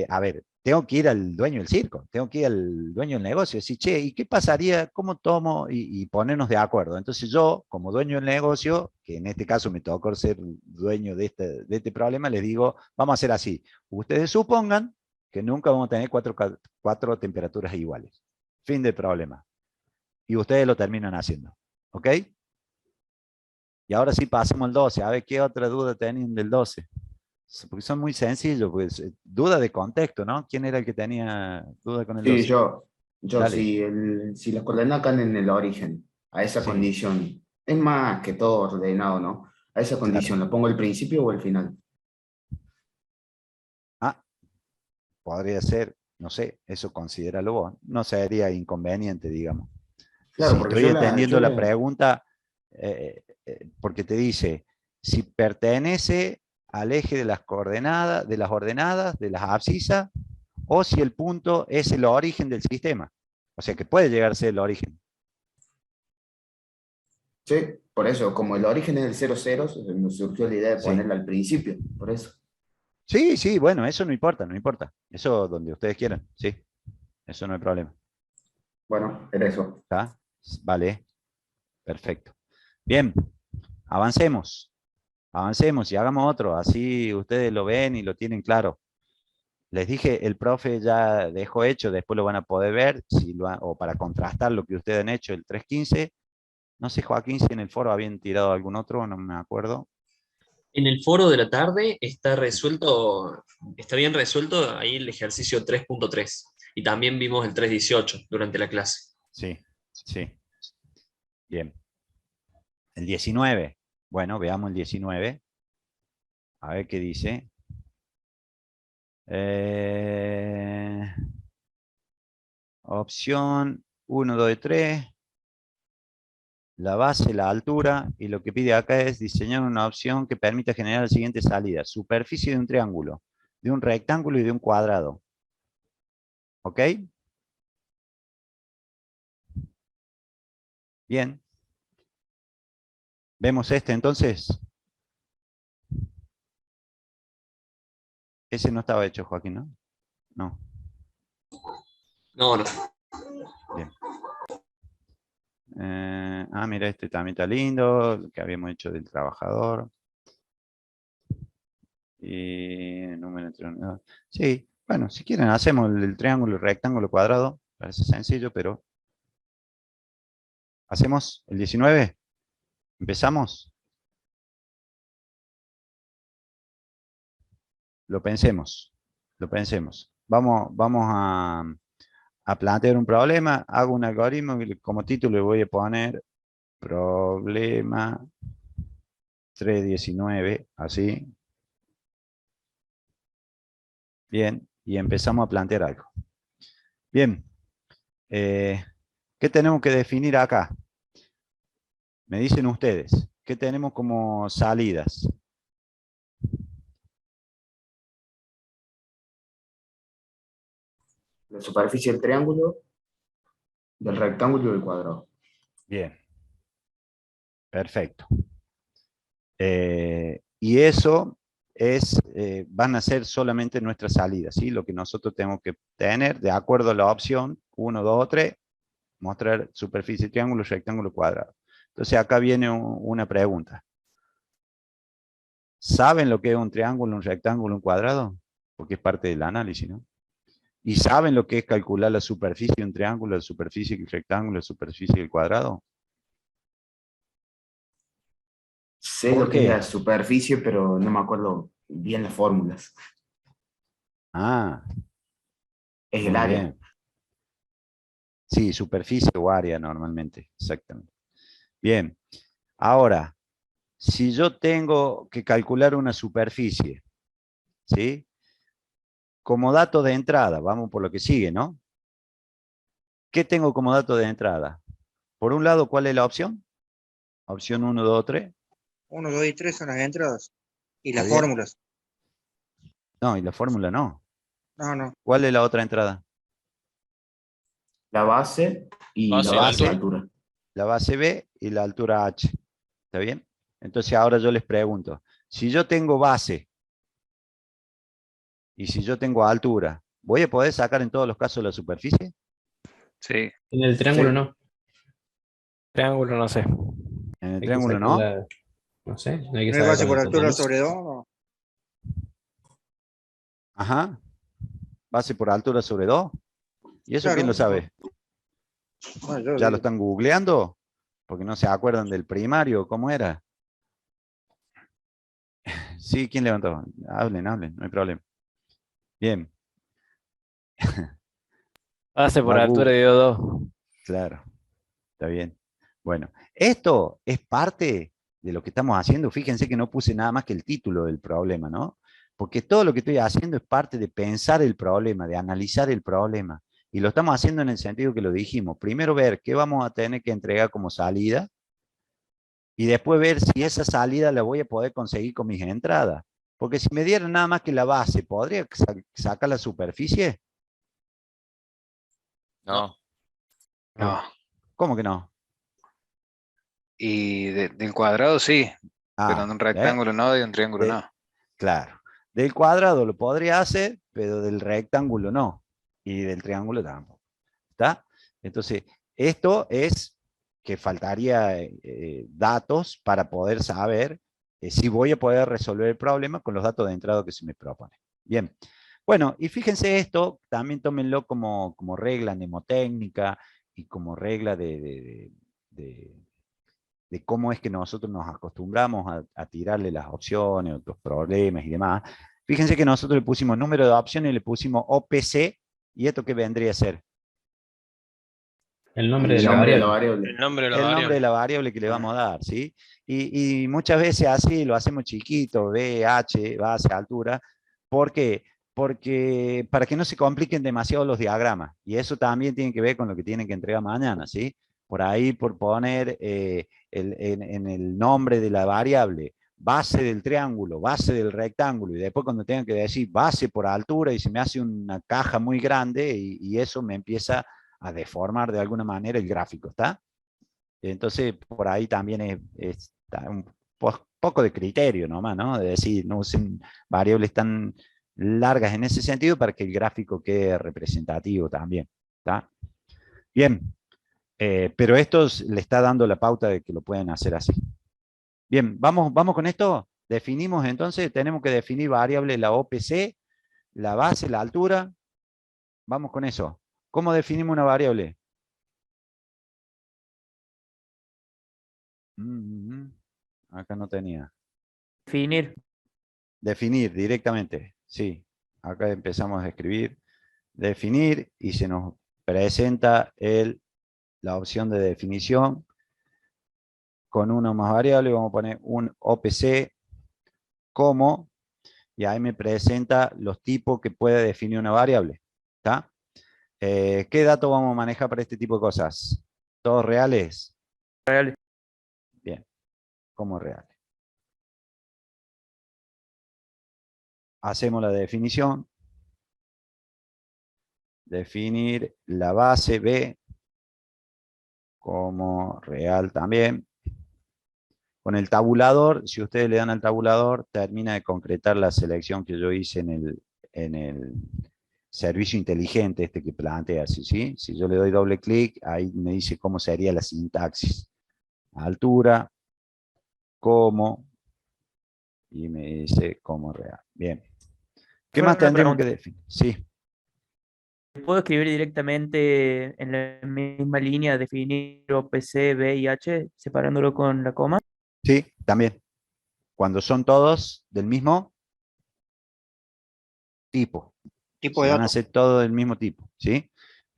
a ver, tengo que ir al dueño del circo, tengo que ir al dueño del negocio y decir, che, ¿y qué pasaría? ¿Cómo tomo? Y ponernos de acuerdo. Entonces yo, como dueño del negocio, que en este caso me tocó ser dueño de este problema, les digo, vamos a hacer así. Ustedes supongan que nunca vamos a tener cuatro temperaturas iguales. Fin del problema. Y ustedes lo terminan haciendo. ¿Ok? Y ahora sí pasemos al 12. A ver, ¿qué otra duda tienen del 12? Porque son muy sencillos, pues duda de contexto, ¿no? ¿Quién era el que tenía duda con el Sí, 12? yo Dale. si las coordenadas caen en el origen, a esa Sí. condición, es más que todo ordenado, ¿no? A esa condición, ¿la pongo al principio o al final? Ah, podría ser, no sé, eso considéralo vos. No sería inconveniente, digamos. Claro, Si porque estoy entendiendo la pregunta, porque te dice, si pertenece al eje de las coordenadas, de las ordenadas, de las abscisas, o si el punto es el origen del sistema. O sea que puede llegar a ser el origen. Sí, por eso, como el origen es el 00, me surgió la idea de Sí. ponerla al principio, por eso. Sí, bueno, eso no importa, no importa. Eso donde ustedes quieran, sí. Eso no hay problema. Bueno, era eso. ¿Está? Vale, perfecto. Bien, avancemos. Avancemos y hagamos otro. Así ustedes lo ven y lo tienen claro. Les dije, el profe ya dejó hecho, después lo van a poder ver, o para contrastar lo que ustedes han hecho el 3.15. No sé, Joaquín, si en el foro habían tirado algún otro, no me acuerdo. En el foro de la tarde está resuelto, está bien resuelto ahí el ejercicio 3.3 y también vimos el 3.18 durante la clase. Sí. Bien. El 19. Bueno, veamos el 19. A ver qué dice. Opción 1, 2, 3. La base, la altura, y lo que pide acá es diseñar una opción que permita generar la siguiente salida. Superficie de un triángulo, de un rectángulo y de un cuadrado. ¿Ok? Bien. ¿Vemos este entonces? Ese no estaba hecho, Joaquín, ¿no? No. No. Bien. Mira, este también está lindo, lo que habíamos hecho del trabajador. Y número entre... Sí, bueno, si quieren hacemos el triángulo, el rectángulo, el cuadrado. Parece sencillo, pero... ¿Hacemos el 19? ¿Empezamos? Lo pensemos. Vamos a plantear un problema. Hago un algoritmo y como título le voy a poner problema 3.19, así. Bien, y empezamos a plantear algo. Bien, ¿qué tenemos que definir acá? Me dicen ustedes, ¿qué tenemos como salidas? La superficie del triángulo, del rectángulo y del cuadrado. Bien. Perfecto. Y eso van a ser solamente nuestras salidas, ¿sí? Lo que nosotros tenemos que tener, de acuerdo a la opción 1, 2 o 3, mostrar superficie triángulo, rectángulo, cuadrado. Entonces acá viene una pregunta. ¿Saben lo que es un triángulo, un rectángulo, un cuadrado? Porque es parte del análisis, ¿no? ¿Y saben lo que es calcular la superficie de un triángulo, la superficie del rectángulo, la superficie del cuadrado? Sé lo que es la superficie, pero no me acuerdo bien las fórmulas. Ah. Es el área. Sí, superficie o área normalmente, exactamente. Bien. Ahora, si yo tengo que calcular una superficie, ¿sí? Como dato de entrada, vamos por lo que sigue, ¿no? ¿Qué tengo como dato de entrada? Por un lado, ¿cuál es la opción? Opción 1, 2, 3. 1, 2 y 3 son las entradas. Y las ¿Está bien? fórmulas. No, y la fórmula no. No, no. ¿Cuál es la otra entrada? La base y Base la y la base de altura. altura. La base B y la altura H. ¿Está bien? Entonces ahora yo les pregunto, si yo tengo base y si yo tengo altura, ¿voy a poder sacar en todos los casos la superficie? Sí. En el triángulo Sí. no. Triángulo, no sé. En el Hay que triángulo sacar no. no sé, hay que ¿No es sacar base con por la altura hipotenusa. sobre 2? No. Ajá. Base por altura sobre 2. ¿Y eso quién Claro. lo sabe? Bueno, yo ¿Ya lo digo. están googleando? Porque no se acuerdan del primario, ¿cómo era? Sí, ¿quién levantó? Hablen, no hay problema. Bien. Base por Va altura Google. dio 2. Claro, está bien. Bueno, esto es parte de lo que estamos haciendo. Fíjense que no puse nada más que el título del problema, ¿no? Porque todo lo que estoy haciendo es parte de pensar el problema, de analizar el problema. Y lo estamos haciendo en el sentido que lo dijimos. Primero ver qué vamos a tener que entregar como salida y después ver si esa salida la voy a poder conseguir con mis entradas. Porque si me dieran nada más que la base, ¿podría sacar la superficie? No. No. ¿Cómo que no? Y del cuadrado sí, pero en Ah, un rectángulo no, y en un triángulo no. Claro. Del cuadrado lo podría hacer, pero del rectángulo no. Y del triángulo tampoco. ¿Está? Entonces, esto es que faltaría datos para poder saber si voy a poder resolver el problema con los datos de entrada que se me propone. Bien. Bueno, y fíjense esto, también tómenlo como regla mnemotécnica y como regla de cómo es que nosotros nos acostumbramos a tirarle las opciones, los problemas y demás. Fíjense que nosotros le pusimos número de opciones y le pusimos OPC, ¿y esto qué vendría a ser? El nombre de El la nombre de la variable. variable. El nombre de la El nombre de variable. la variable que le vamos a dar, ¿sí? Y muchas veces así lo hacemos chiquito, B, H, base, altura. ¿Por qué? Porque para que no se compliquen demasiado los diagramas. Y eso también tiene que ver con lo que tienen que entregar mañana, ¿sí? Por ahí, por poner en el nombre de la variable, base del triángulo, base del rectángulo, y después cuando tengan que decir base por altura, y se me hace una caja muy grande, y eso me empieza a deformar de alguna manera el gráfico, ¿está? Entonces, por ahí también está un poco de criterio nomás, ¿no? De decir, no usen variables tan largas en ese sentido para que el gráfico quede representativo también, ¿está? Bien, pero esto le está dando la pauta de que lo pueden hacer así. Bien, vamos con esto. Definimos entonces, tenemos que definir variables, la OPC, la base, la altura. Vamos con eso. ¿Cómo definimos una variable? Acá no tenía. Definir. Definir directamente, sí. Acá empezamos a escribir. Definir y se nos presenta la opción de definición con una o más variable. Vamos a poner un OPC como, y ahí me presenta los tipos que puede definir una variable. ¿Está? ¿Qué datos vamos a manejar para este tipo de cosas? ¿Todos reales? Reales. Bien, como reales. Hacemos la definición. Definir la base B como real también. Con el tabulador, si ustedes le dan al tabulador, termina de concretar la selección que yo hice en el servicio inteligente este que plantea. ¿Sí? Si yo le doy doble clic, ahí me dice cómo sería la sintaxis. Altura, como, y me dice como real. Bien. ¿Qué más tendríamos que definir? Sí. ¿Puedo escribir directamente en la misma línea, definir OPC, B y H, separándolo con la coma? Sí, también. Cuando son todos del mismo tipo. Tipo Si de van a dato. ser todos del mismo tipo, ¿sí?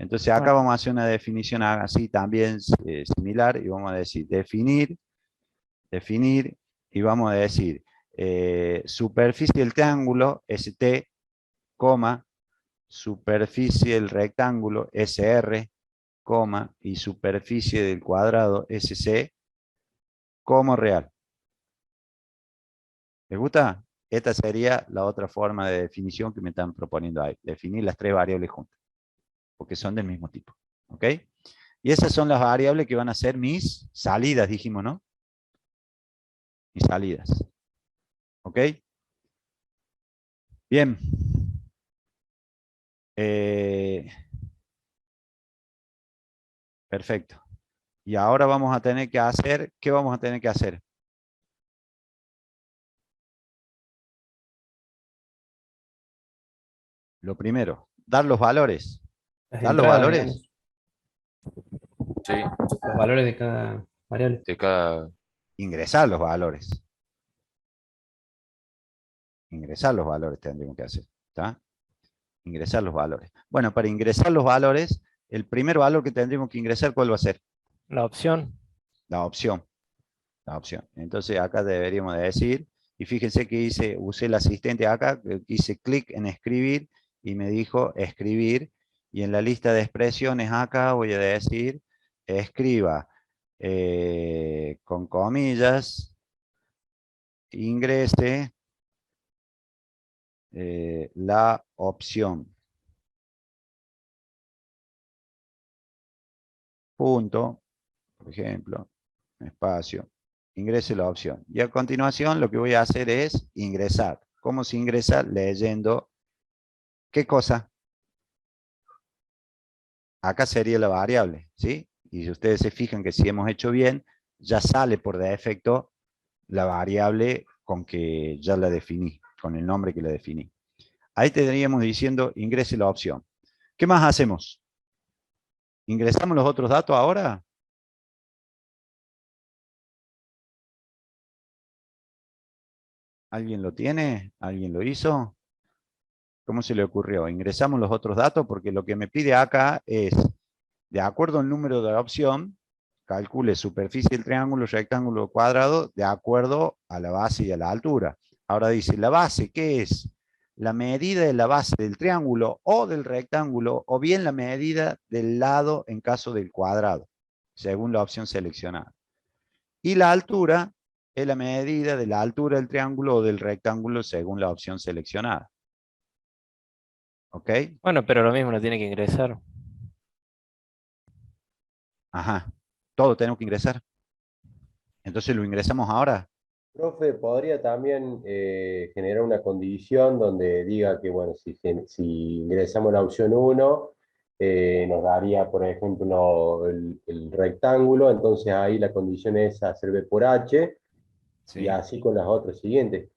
Entonces acá vamos a hacer una definición así también similar y vamos a decir definir, y vamos a decir superficie del triángulo ST, coma, superficie del rectángulo SR, coma, y superficie del cuadrado SC como real. ¿Les gusta? Esta sería la otra forma de definición que me están proponiendo ahí. Definir las tres variables juntas. Porque son del mismo tipo. ¿Ok? Y esas son las variables que van a ser mis salidas, dijimos, ¿no? Mis salidas. ¿Ok? Bien. Perfecto. Y ahora vamos a tener que hacer, ¿qué vamos a tener que hacer? Lo primero, dar los valores. Las ¿Dar los entradas, valores? digamos. Sí. Los valores de cada variable. De cada... Ingresar los valores. Ingresar los valores tendríamos que hacer. ¿Está? Ingresar los valores. Bueno, para ingresar los valores, el primer valor que tendríamos que ingresar, ¿cuál va a ser? La opción. La opción. La opción. Entonces acá deberíamos de decir, y fíjense que usé el asistente acá, que hice clic en escribir y me dijo escribir, y en la lista de expresiones acá voy a decir escriba con comillas, ingrese la opción. Punto, por ejemplo, espacio, ingrese la opción. Y a continuación lo que voy a hacer es ingresar. ¿Cómo se ingresa? Leyendo. ¿Qué cosa? Acá sería la variable, ¿sí? Y si ustedes se fijan que si hemos hecho bien, ya sale por defecto la variable con que ya la definí, con el nombre que la definí. Ahí tendríamos diciendo ingrese la opción. ¿Qué más hacemos? ¿Ingresamos los otros datos ahora? ¿Alguien lo tiene? ¿Alguien lo hizo? ¿Cómo se le ocurrió? Ingresamos los otros datos porque lo que me pide acá es, de acuerdo al número de la opción, calcule superficie del triángulo, rectángulo, cuadrado, de acuerdo a la base y a la altura. Ahora dice, ¿la base qué es? La medida de la base del triángulo o del rectángulo, o bien la medida del lado en caso del cuadrado, según la opción seleccionada. Y la altura es la medida de la altura del triángulo o del rectángulo según la opción seleccionada. ¿Ok? Bueno, pero lo mismo no tiene que ingresar. Ajá. Todo tenemos que ingresar. Entonces lo ingresamos ahora. Profe, podría también generar una condición donde diga que, bueno, si ingresamos la opción 1, nos daría, por ejemplo, el rectángulo, entonces ahí la condición es hacer B por H, y así con las otras siguientes.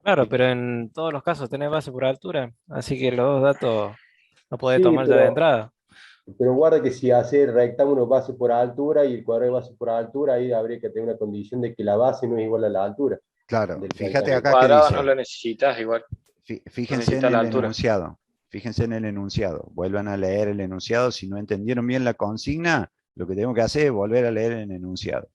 Claro, pero en todos los casos tenés base por altura, así que los dos datos los podés Sí, tomar ya de entrada. pero guarda que si hace el rectángulo base por altura y el cuadrado base por altura, ahí habría que tener una condición de que la base no es igual a la altura. Claro, fíjate El acá que cuadrado dice. no lo necesitas igual. Fíjense en el enunciado. Fíjense en el enunciado. Vuelvan a leer el enunciado. Si no entendieron bien la consigna, lo que tenemos que hacer es volver a leer el enunciado.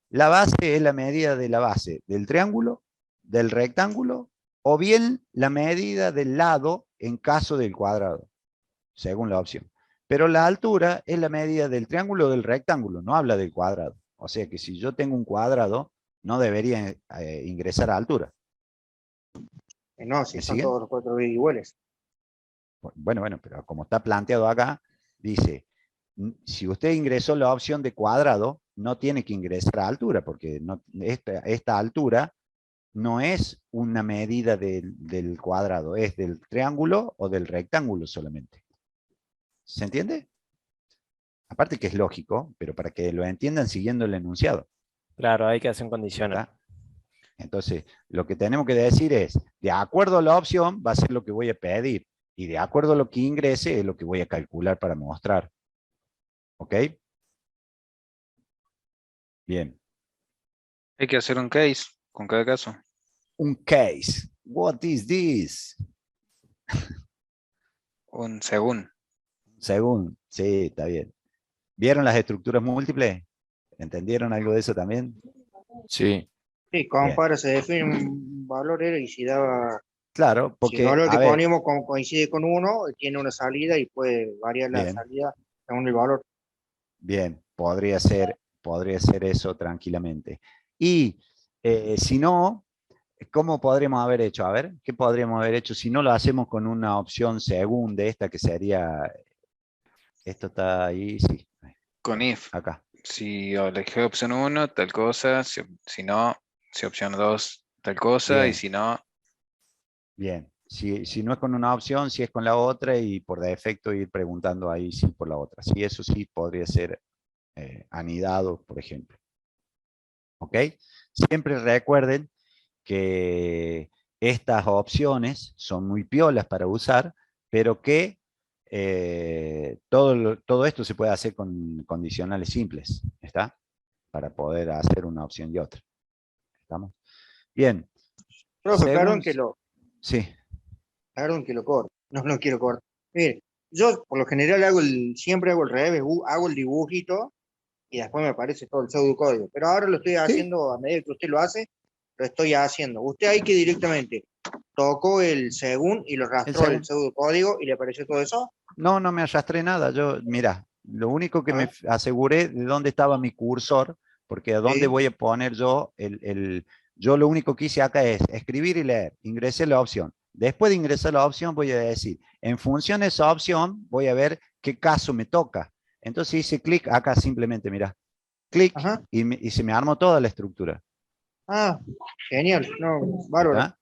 La base es la medida de la base del triángulo, del rectángulo, o bien la medida del lado en caso del cuadrado, según la opción. Pero la altura es la medida del triángulo o del rectángulo, no habla del cuadrado. O sea que si yo tengo un cuadrado, no debería ingresar a altura. No, si son todos los 4 iguales. Bueno, pero como está planteado acá, dice, si usted ingresó la opción de cuadrado, no tiene que ingresar a altura, porque esta altura no es una medida del cuadrado, es del triángulo o del rectángulo solamente. ¿Se entiende? Aparte que es lógico, pero para que lo entiendan siguiendo el enunciado. Claro, hay que hacer un condicional. Entonces, lo que tenemos que decir es, de acuerdo a la opción, va a ser lo que voy a pedir. Y de acuerdo a lo que ingrese, es lo que voy a calcular para mostrar. ¿Ok? Bien. Hay que hacer un case con cada caso. Un case. What is this? Un según. Según, sí, está bien. ¿Vieron las estructuras múltiples? ¿Entendieron algo de eso también? Sí. Sí, compara, se define un valor y si daba, Claro, si el porque, valor a que ver, ponemos coincide con uno, tiene una salida y puede variar la bien, salida según el valor. bien, podría ser eso tranquilamente. Y si no, ¿cómo podríamos haber hecho? A ver, ¿qué podríamos haber hecho si no lo hacemos con una opción según de esta que sería, esto está ahí, sí, Con if. acá. Si elegí opción 1, tal cosa. Si no, si opción 2, tal cosa. Y Bien. si no, Bien, si no es con una opción, si es con la otra y por defecto ir preguntando ahí sí por la otra. Sí, eso sí podría ser anidado, por ejemplo. ¿Ok? Siempre recuerden que estas opciones son muy piolas para usar, pero que todo esto se puede hacer con condicionales simples, ¿está? Para poder hacer una opción y otra. ¿Estamos? Bien. Profe, Sí. perdón que lo corte, no quiero cortar. Mire, yo por lo general siempre hago el revés, hago el dibujito y después me aparece todo el pseudocódigo. Pero ahora lo estoy haciendo, a medida que usted lo hace, lo estoy haciendo. Usted ahí que directamente tocó el según y lo arrastró el pseudocódigo y le apareció todo eso. No, no me arrastré nada. Yo, mira, lo único que me aseguré de dónde estaba mi cursor, porque a dónde voy a poner yo yo lo único que hice acá es escribir y leer. Ingresé la opción. Después de ingresar la opción voy a decir, en función de esa opción, voy a ver qué caso me toca. Entonces hice clic acá simplemente, mira, clic y se me armó toda la estructura. Ah, genial, no, bárbaro. ¿Está?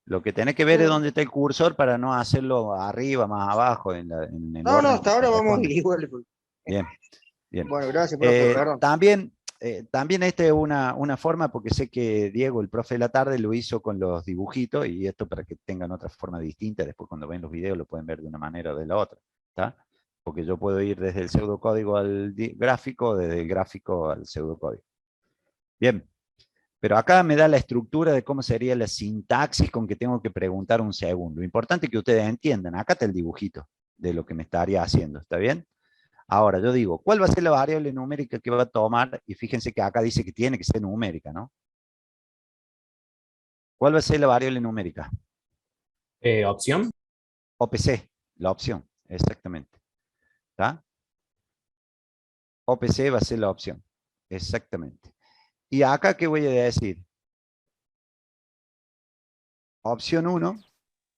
Lo que tenés que ver es dónde está el cursor para no hacerlo arriba, más abajo, en el No, orden hasta que ahora vamos corresponde. igual. Bien, bien. Bueno, gracias, profe, perdón. También esta es una forma, porque sé que Diego, el profe de la tarde, lo hizo con los dibujitos, y esto para que tengan otra forma distinta, después cuando ven los videos lo pueden ver de una manera o de la otra, ¿está? Porque yo puedo ir desde el pseudocódigo al gráfico, desde el gráfico al pseudocódigo. Bien, pero acá me da la estructura de cómo sería la sintaxis con que tengo que preguntar un segundo. Lo importante es que ustedes entiendan, acá está el dibujito de lo que me estaría haciendo, ¿está bien? Ahora, yo digo, ¿cuál va a ser la variable numérica que va a tomar? Y fíjense que acá dice que tiene que ser numérica, ¿no? ¿Cuál va a ser la variable numérica? ¿Opción? OPC, la opción, exactamente. ¿Está? OPC va a ser la opción, exactamente. ¿Y acá qué voy a decir? Opción 1.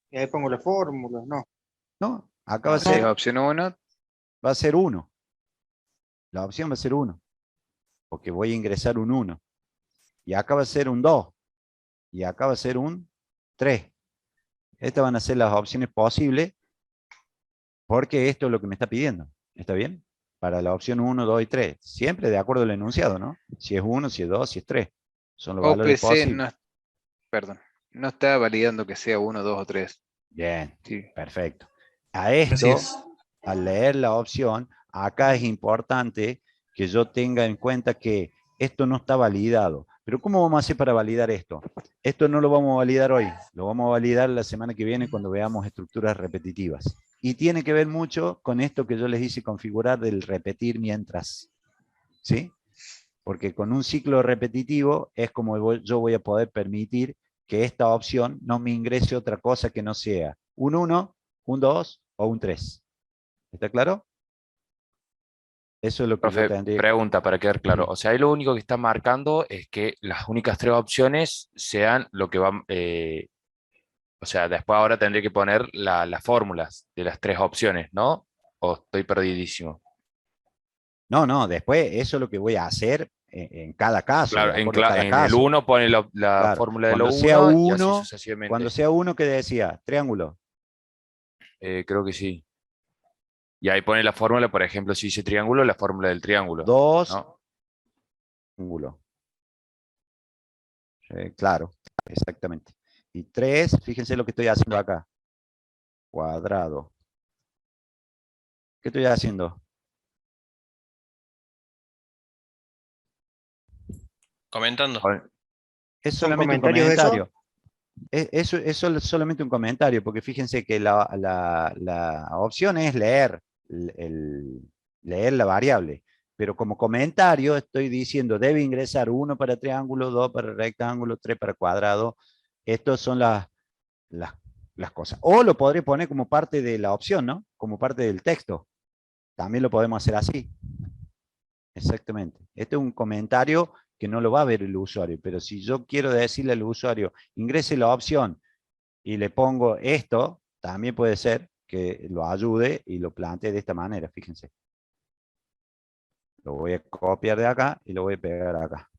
Y ahí pongo la fórmula, no. No, acá va a ser... opción 1. Va a ser 1. La opción va a ser 1. Porque voy a ingresar un 1. Y acá va a ser un 2. Y acá va a ser un 3. Estas van a ser las opciones posibles, porque esto es lo que me está pidiendo. ¿Está bien? Para la opción 1, 2 y 3. Siempre de acuerdo al enunciado, ¿no? Si es 1, si es 2, si es 3. Son los valores OPC posibles. no está validando que sea 1, 2 o 3. Bien, sí. Perfecto. A esto, al leer la opción, acá es importante que yo tenga en cuenta que esto no está validado. Pero ¿cómo vamos a hacer para validar esto? Esto no lo vamos a validar hoy, lo vamos a validar la semana que viene cuando veamos estructuras repetitivas. Y tiene que ver mucho con esto que yo les hice configurar del repetir mientras. ¿Sí? Porque con un ciclo repetitivo es como yo voy a poder permitir que esta opción no me ingrese otra cosa que no sea un 1, un 2 o un 3. ¿Está claro? Eso es lo que yo Profe, tendría. pregunta para quedar claro. O sea, ahí lo único que está marcando es que las únicas 3 opciones sean lo que van... o sea, después ahora tendría que poner las fórmulas de las 3 opciones, ¿no? ¿O estoy perdidísimo? No, después eso es lo que voy a hacer en cada caso. Claro, De acuerdo a cada en el caso. 1 pone la Claro, fórmula de lo cuando sea 1 y así 1, sucesivamente. cuando sea 1 que decía triángulo. Creo que sí. Y ahí pone la fórmula, por ejemplo, si dice triángulo, la fórmula del triángulo. 2, ¿no? triángulo. Claro, exactamente. Y 3, fíjense lo que estoy haciendo acá. Cuadrado. ¿Qué estoy haciendo? Comentando. Es solamente un comentario. Eso es solamente un comentario, porque fíjense que la opción es leer. leer la variable. Pero como comentario estoy diciendo, debe ingresar 1 para triángulo, 2 para rectángulo, 3 para cuadrado. Estas son las cosas. O lo podré poner como parte de la opción, ¿no? Como parte del texto. También lo podemos hacer así. Exactamente. Este es un comentario que no lo va a ver el usuario, pero si yo quiero decirle al usuario, ingrese la opción y le pongo esto, también puede ser que lo ayude y lo plantee de esta manera, fíjense. Lo voy a copiar de acá y lo voy a pegar acá.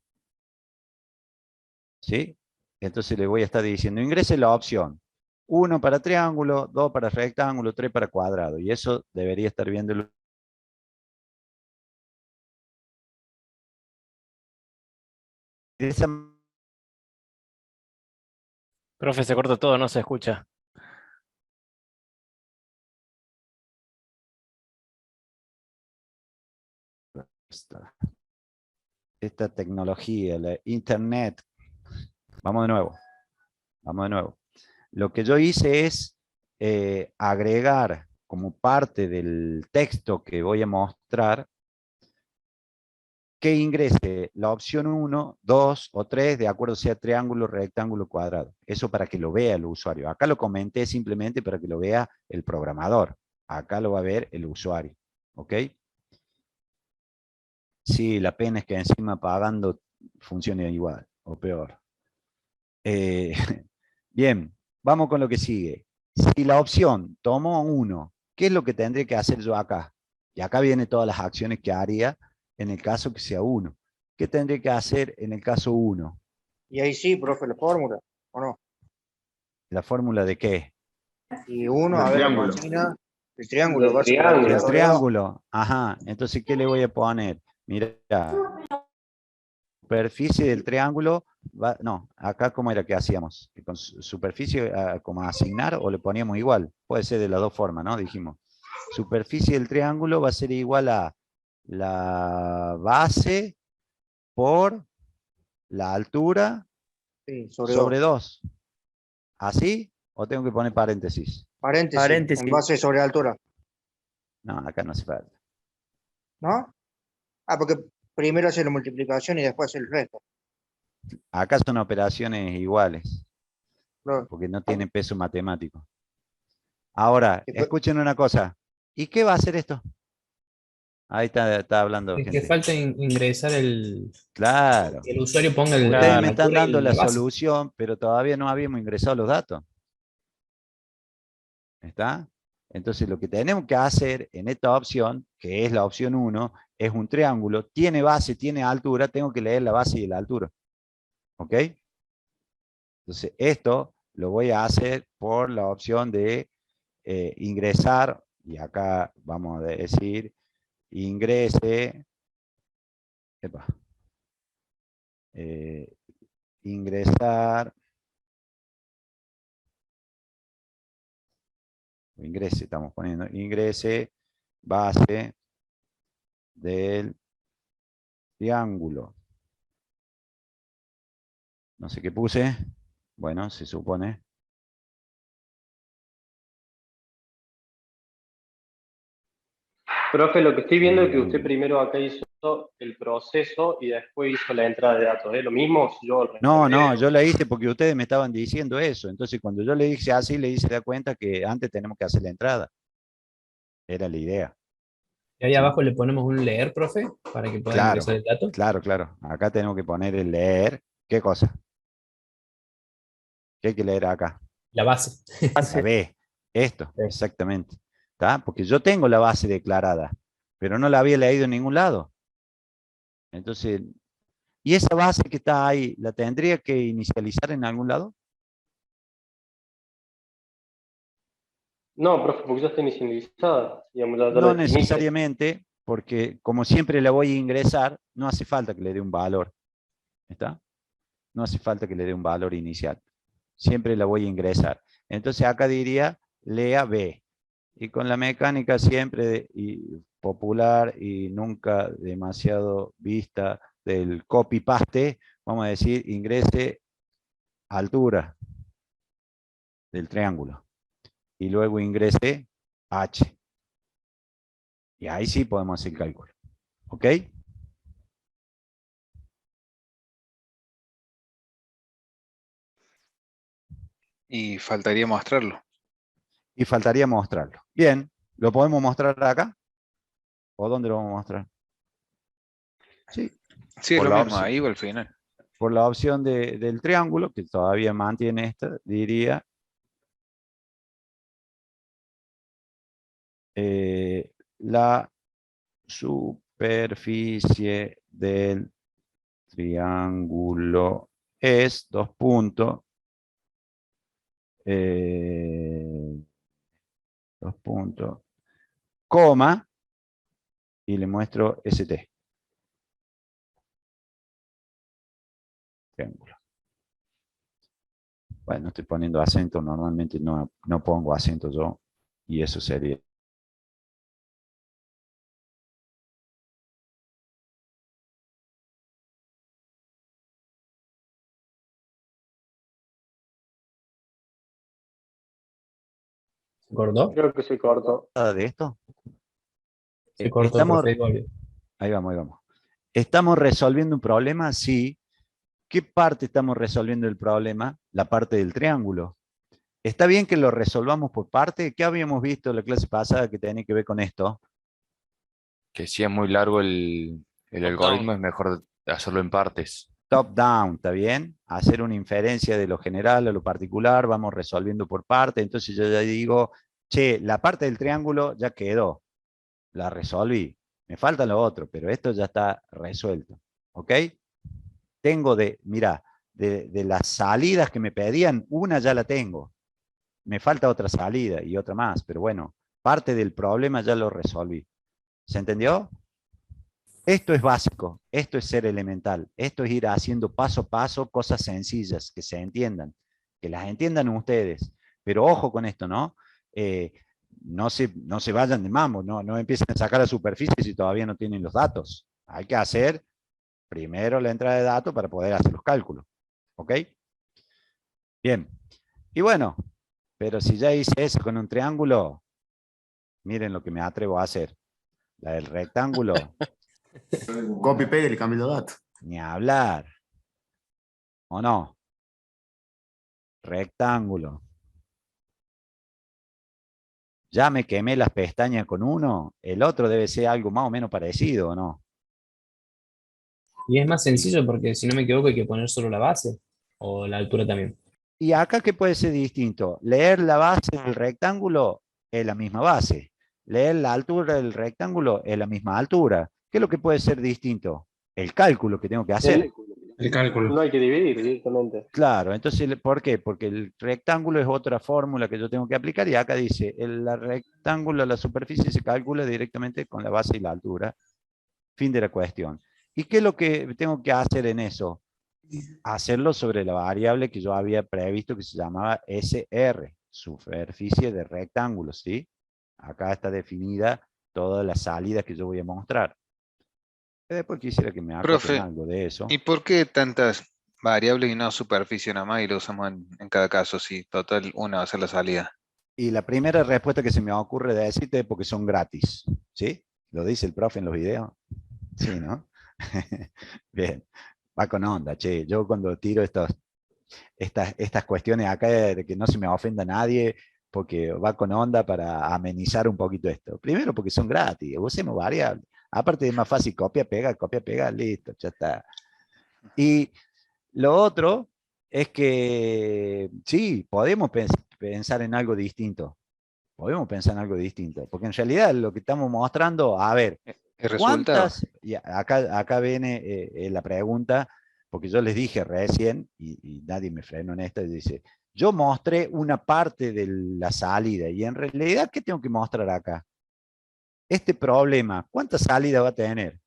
¿Sí? Entonces le voy a estar diciendo, ingrese la opción 1 para triángulo, 2 para rectángulo, 3 para cuadrado. Y eso debería estar viendo el... Profe, se corta todo, no se escucha. Esta tecnología, la internet. Vamos de nuevo. Vamos de nuevo. Lo que yo hice es agregar como parte del texto que voy a mostrar que ingrese la opción 1, 2 o 3, de acuerdo sea triángulo, rectángulo, cuadrado. Eso para que lo vea el usuario. Acá lo comenté simplemente para que lo vea el programador. Acá lo va a ver el usuario. ¿Ok? Sí, la pena es que encima pagando funcione igual o peor. Bien, vamos con lo que sigue. Si la opción tomó 1, ¿qué es lo que tendré que hacer yo acá? Y acá vienen todas las acciones que haría en el caso que sea 1. ¿Qué tendré que hacer en el caso 1? Y ahí sí, profe, la fórmula, ¿o no? ¿La fórmula de qué? Y uno, Del a ver, la triángulo. consigna, el triángulo, Del base por triángulo. altura El sobre 2. triángulo. Ajá. Entonces, ¿qué le voy a poner? Mira, superficie del triángulo, no, acá ¿cómo era que hacíamos? Con superficie, como asignar, o le poníamos igual. Puede ser de las dos formas, ¿no? Dijimos, superficie del triángulo va a ser igual a la base por la altura Sí, sobre 2. 2. ¿Así? ¿O tengo que poner paréntesis? Paréntesis, en base sobre altura, No, acá no hace falta. ¿no? Ah, porque primero hace la multiplicación y después el resto. Acá son operaciones iguales, Claro. porque no tienen peso matemático. Ahora, Después- escuchen una cosa. ¿Y qué va a hacer esto? Ahí está hablando Es que gente. falta ingresar Claro. que el usuario ponga Ustedes la me están altura y dando la la base. solución, pero todavía no habíamos ingresado los datos. ¿Está? Entonces lo que tenemos que hacer en esta opción, que es la opción 1, es un triángulo, tiene base, tiene altura, tengo que leer la base y la altura. ¿Ok? Entonces esto lo voy a hacer por la opción de ingresar, y acá vamos a decir, ingrese, epa, ingresar, ingrese, estamos poniendo, ingrese base del triángulo. No sé qué puse. Bueno, se supone. Profe, lo que estoy viendo es que usted primero acá hizo el proceso y después hizo la entrada de datos. ¿Es lo mismo? Si yo No, yo la hice porque ustedes me estaban diciendo eso. Entonces, cuando yo le dije así, le hice da cuenta que antes tenemos que hacer la entrada. Era la idea. Y ahí abajo le ponemos un leer, profe, para que pueda ingresar Claro, el dato. claro. Acá tenemos que poner el leer. ¿Qué cosa? ¿Qué hay que leer acá? La base. La B. Esto, exactamente. ¿Está? Porque yo tengo la base declarada, pero no la había leído en ningún lado. Entonces, ¿y esa base que está ahí, la tendría que inicializar en algún lado? No, profe, porque ya está inicializada. Digamos, ya la No definiste. necesariamente, porque como siempre la voy a ingresar, no hace falta que le dé un valor. ¿Está? No hace falta que le dé un valor inicial. Siempre la voy a ingresar. Entonces acá diría, lea B. Y con la mecánica siempre popular y nunca demasiado vista del copy-paste, vamos a decir, ingrese altura del triángulo. Y luego ingrese H. Y ahí sí podemos hacer el cálculo. ¿Ok? Y faltaría mostrarlo. Y faltaría mostrarlo. Bien, ¿lo podemos mostrar acá? ¿O dónde lo vamos a mostrar? Sí. Sí, es Por lo la mismo, opción- ahí o al final. Por la opción del triángulo, que todavía mantiene esta, diría la superficie del triángulo es 2 puntos, 2 puntos, coma, y le muestro ST. Triángulo. Bueno, estoy poniendo acento, normalmente no pongo acento yo, y eso sería. ¿Se cortó? Creo que se cortó. ¿Nada de esto? Se cortó, Estamos, profe, volvió. ahí vamos, ahí vamos. ¿Estamos resolviendo un problema? Sí. ¿Qué parte estamos resolviendo el problema? La parte del triángulo. ¿Está bien que lo resolvamos por parte? ¿Qué habíamos visto en la clase pasada que tenía que ver con esto? Que si es muy largo el algoritmo, down. es mejor hacerlo en partes. Top down, ¿está bien? Hacer una inferencia de lo general a lo particular, vamos resolviendo por parte. Entonces yo ya digo, che, la parte del triángulo ya quedó, la resolví. Me falta lo otro, pero esto ya está resuelto. ¿Ok? Tengo mira, de las salidas que me pedían, una ya la tengo. Me falta otra salida y otra más, pero bueno, parte del problema ya lo resolví. ¿Se entendió? Esto es básico, esto es ser elemental, esto es ir haciendo paso a paso cosas sencillas, que se entiendan, que las entiendan ustedes. Pero ojo con esto, ¿no? No se vayan de mambo, no empiecen a sacar la superficie si todavía no tienen los datos. Hay que hacer primero la entrada de datos para poder hacer los cálculos. ¿Ok? Bien. Y bueno, pero si ya hice eso con un triángulo, miren lo que me atrevo a hacer. La del rectángulo. Copy y pegue y le cambio los datos. Ni hablar. ¿O no? Rectángulo. Ya me quemé las pestañas con uno, el otro debe ser algo más o menos parecido, ¿o no? Y es más sencillo porque si no me equivoco hay que poner solo la base o la altura también. Y acá, ¿qué puede ser distinto? Leer la base del rectángulo es la misma base. Leer la altura del rectángulo es la misma altura. ¿Qué es lo que puede ser distinto? El cálculo que tengo que hacer. El cálculo. No hay que dividir directamente. Claro, entonces, ¿por qué? Porque el rectángulo es otra fórmula que yo tengo que aplicar y acá dice, el rectángulo, la superficie se calcula directamente con la base y la altura. Fin de la cuestión. ¿Y qué es lo que tengo que hacer en eso? Hacerlo sobre la variable que yo había previsto que se llamaba SR, superficie de rectángulo, ¿sí? Acá está definida toda la salida que yo voy a mostrar. Después quisiera que me acoten Profe, algo de eso. ¿y por qué tantas variables y no superficie nada más y lo usamos en cada caso? Si total una va a ser la salida. Y la primera respuesta que se me ocurre de decirte es porque son gratis, ¿sí? ¿Lo dice el profe en los videos? Sí, ¿no? Bien, va con onda, che. Yo cuando tiro estas cuestiones acá de que no se me ofenda a nadie, porque va con onda para amenizar un poquito esto. Primero porque son gratis, usemos variables. Aparte es más fácil, copia, pega, listo, ya está. Y lo otro es que sí, podemos pensar en algo distinto. Podemos pensar en algo distinto. Porque en realidad lo que estamos mostrando, a ver, ¿El resultado? ¿cuántas? Y acá viene la pregunta, porque yo les dije recién, y nadie me frenó en esta, y dice, yo mostré una parte de la salida, y en realidad, ¿qué tengo que mostrar acá? Este problema, ¿cuántas salidas va a tener?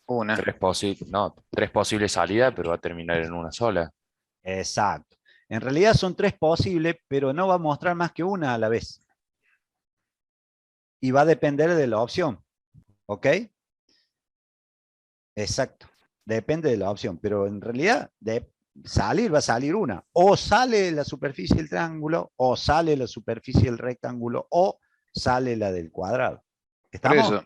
Una. Tres posibles salidas, pero va a terminar en una sola. Exacto. En realidad son tres posibles, pero no va a mostrar más que una a la vez. Y va a depender de la opción. ¿Ok? Exacto. Depende de la opción, pero en realidad salir va a salir una. O sale la superficie del triángulo, o sale la superficie del rectángulo, o sale la del cuadrado. Por ¿Estamos? eso,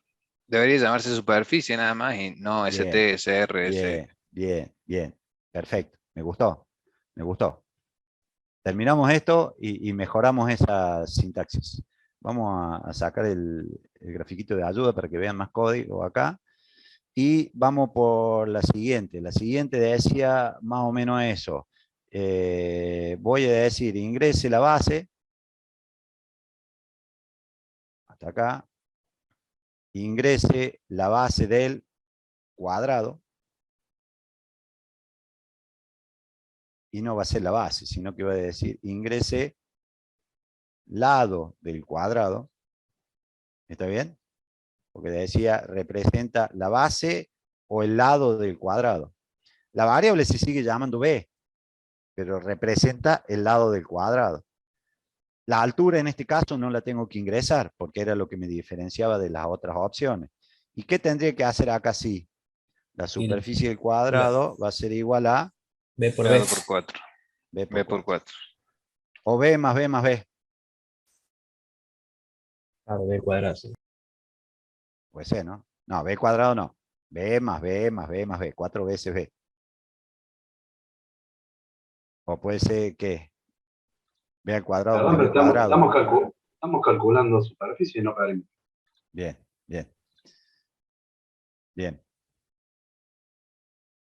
debería llamarse superficie nada más y no Bien, ST, SR, bien, bien, bien. Perfecto. Me gustó. Me gustó. Terminamos esto y mejoramos esa sintaxis. Vamos a sacar el grafiquito de ayuda para que vean más código acá. Y vamos por la siguiente. La siguiente decía más o menos eso. Voy a decir, ingrese la base. Hasta acá. Ingrese la base del cuadrado. Y no va a ser la base, sino que va a decir, ingrese lado del cuadrado. ¿Está bien? Porque decía, representa la base o el lado del cuadrado. La variable se sigue llamando b, pero representa el lado del cuadrado. La altura en este caso no la tengo que ingresar, porque era lo que me diferenciaba de las otras opciones. ¿Y qué tendría que hacer acá sí? La superficie del cuadrado va a ser igual a B por B B. por 4. b B por 4. O b más b más b. Claro, B cuadrado. Sí. Puede ser, ¿no? No, b cuadrado no. B más b más b más b. 4 veces b. O puede ser que b al cuadrado más Perdón, b pero cuadrado. estamos calculando superficie y no perímetro. Bien, bien. Bien.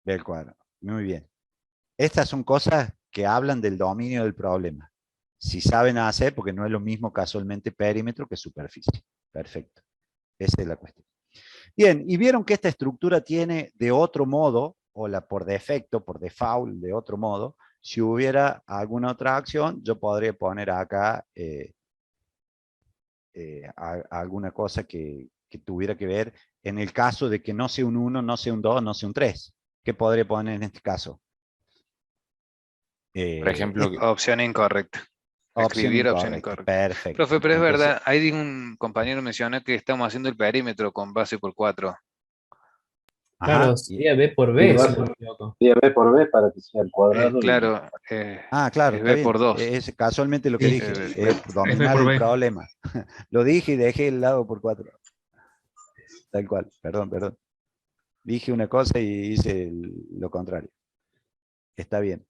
B al cuadrado. Muy bien. Estas son cosas que hablan del dominio del problema. Si saben hacer, porque no es lo mismo casualmente perímetro que superficie. Perfecto. Esa es la cuestión. Bien, y vieron que esta estructura tiene de otro modo, o la por defecto, por default, de otro modo. Si hubiera alguna otra acción, yo podría poner acá alguna cosa que tuviera que ver en el caso de que no sea un 1, no sea un 2, no sea un 3. ¿Qué podría poner en este caso? Por ejemplo, Opción incorrecta. Escribir opción incorrecta. Perfecto. Profe, pero es Entonces, verdad, ahí un compañero mencionó que estamos haciendo el perímetro con base por 4. Claro, sería B por B, si no me equivoco. Sería B por B para que sea el cuadrado. Claro. claro, es está B bien. por 2. Es casualmente lo que Sí, dije. B Dominar por el B. problema. Lo dije y dejé el lado por 4. Tal cual. Perdón. Dije una cosa y hice lo contrario. Está bien.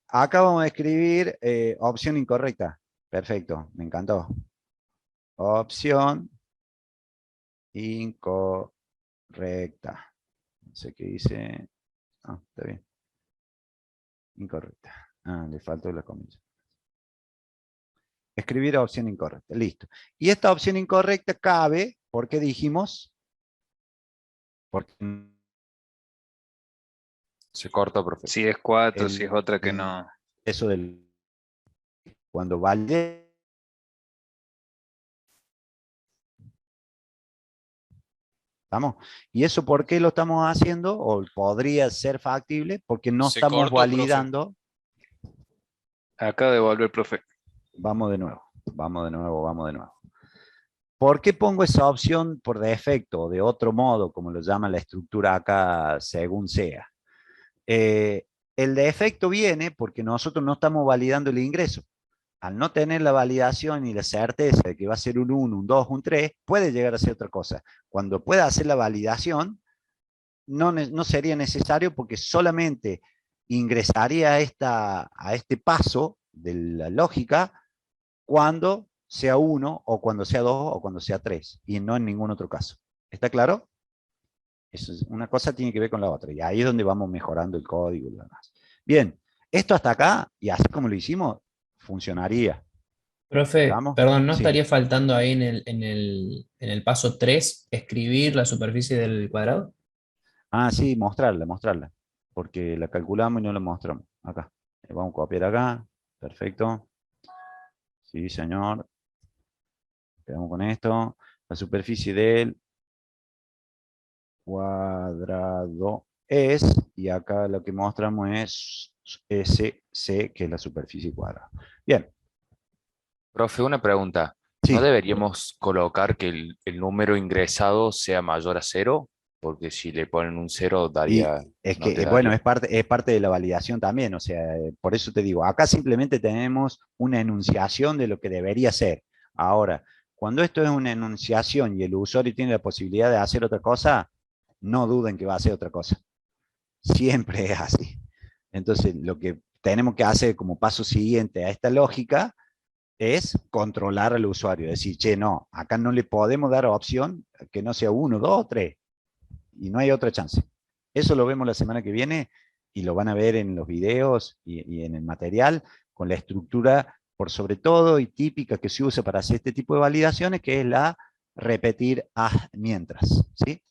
Acá vamos a escribir opción incorrecta. Perfecto, me encantó. Opción incorrecta. No sé qué dice. Está bien. Incorrecta. Le faltó la comilla. Escribir opción incorrecta. Listo. Y esta opción incorrecta cabe, ¿por qué dijimos? Porque se corta, profe. Si es 4, si es otra que no. Eso del cuando vale. ¿Estamos? ¿Y eso por qué lo estamos haciendo? O podría ser factible, porque no Se estamos cortó, profe. validando. Acaba de volver, profe. Vamos de nuevo. ¿Por qué pongo esa opción por defecto o de otro modo, como lo llama la estructura acá, según sea? El defecto viene porque nosotros no estamos validando el ingreso. Al no tener la validación y la certeza de que va a ser un 1, un 2, un 3, puede llegar a ser otra cosa. Cuando pueda hacer la validación, no sería necesario porque solamente ingresaría a este paso de la lógica cuando sea 1, o cuando sea 2, o cuando sea 3, y no en ningún otro caso. ¿Está claro? Una cosa tiene que ver con la otra, y ahí es donde vamos mejorando el código y lo demás. Bien, esto hasta acá, y así como lo hicimos, funcionaría. Profe, ¿Estamos? perdón, ¿no Sí. estaría faltando ahí en el paso 3 escribir la superficie del cuadrado? Sí, mostrarla, porque la calculamos y no la mostramos. Acá, vamos a copiar acá, perfecto. Sí, señor. Quedamos con esto. La superficie del cuadrado es, y acá lo que mostramos es SC, que es la superficie cuadrada. Bien. Profe, una pregunta. ¿No deberíamos colocar que el número ingresado sea mayor a 0? Porque si le ponen un 0 daría... Es no que, te bueno, daría. es parte de la validación también, o sea, por eso te digo, acá simplemente tenemos una enunciación de lo que debería ser. Ahora, Cuando esto es una enunciación y el usuario tiene la posibilidad de hacer otra cosa, no duden que va a hacer otra cosa. Siempre es así. Entonces, lo que tenemos que hacer como paso siguiente a esta lógica es controlar al usuario. Decir, che, no, acá no le podemos dar opción que no sea 1, 2 o 3. Y no hay otra chance. Eso lo vemos la semana que viene y lo van a ver en los videos y en el material con la estructura por sobre todo y típica que se usa para hacer este tipo de validaciones, que es la repetir mientras, ¿sí?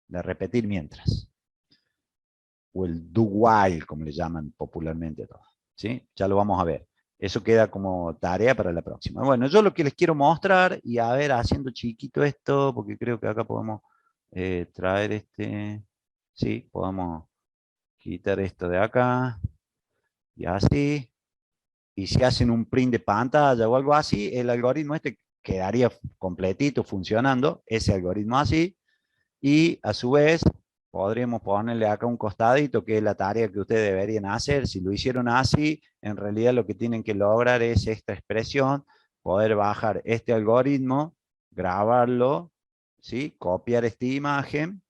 La repetir mientras. O el do while, como le llaman popularmente a todos, ¿sí? Ya lo vamos a ver. Eso queda como tarea para la próxima. Bueno, yo lo que les quiero mostrar, y a ver, haciendo chiquito esto, porque creo que acá podemos traer este, sí, podemos quitar esto de acá, y así. Y si hacen un print de pantalla o algo así, el algoritmo este quedaría completito funcionando, ese algoritmo así, y a su vez podríamos ponerle acá un costadito que es la tarea que ustedes deberían hacer. Si lo hicieron así, en realidad lo que tienen que lograr es esta expresión, poder bajar este algoritmo, grabarlo, ¿sí? Copiar esta imagen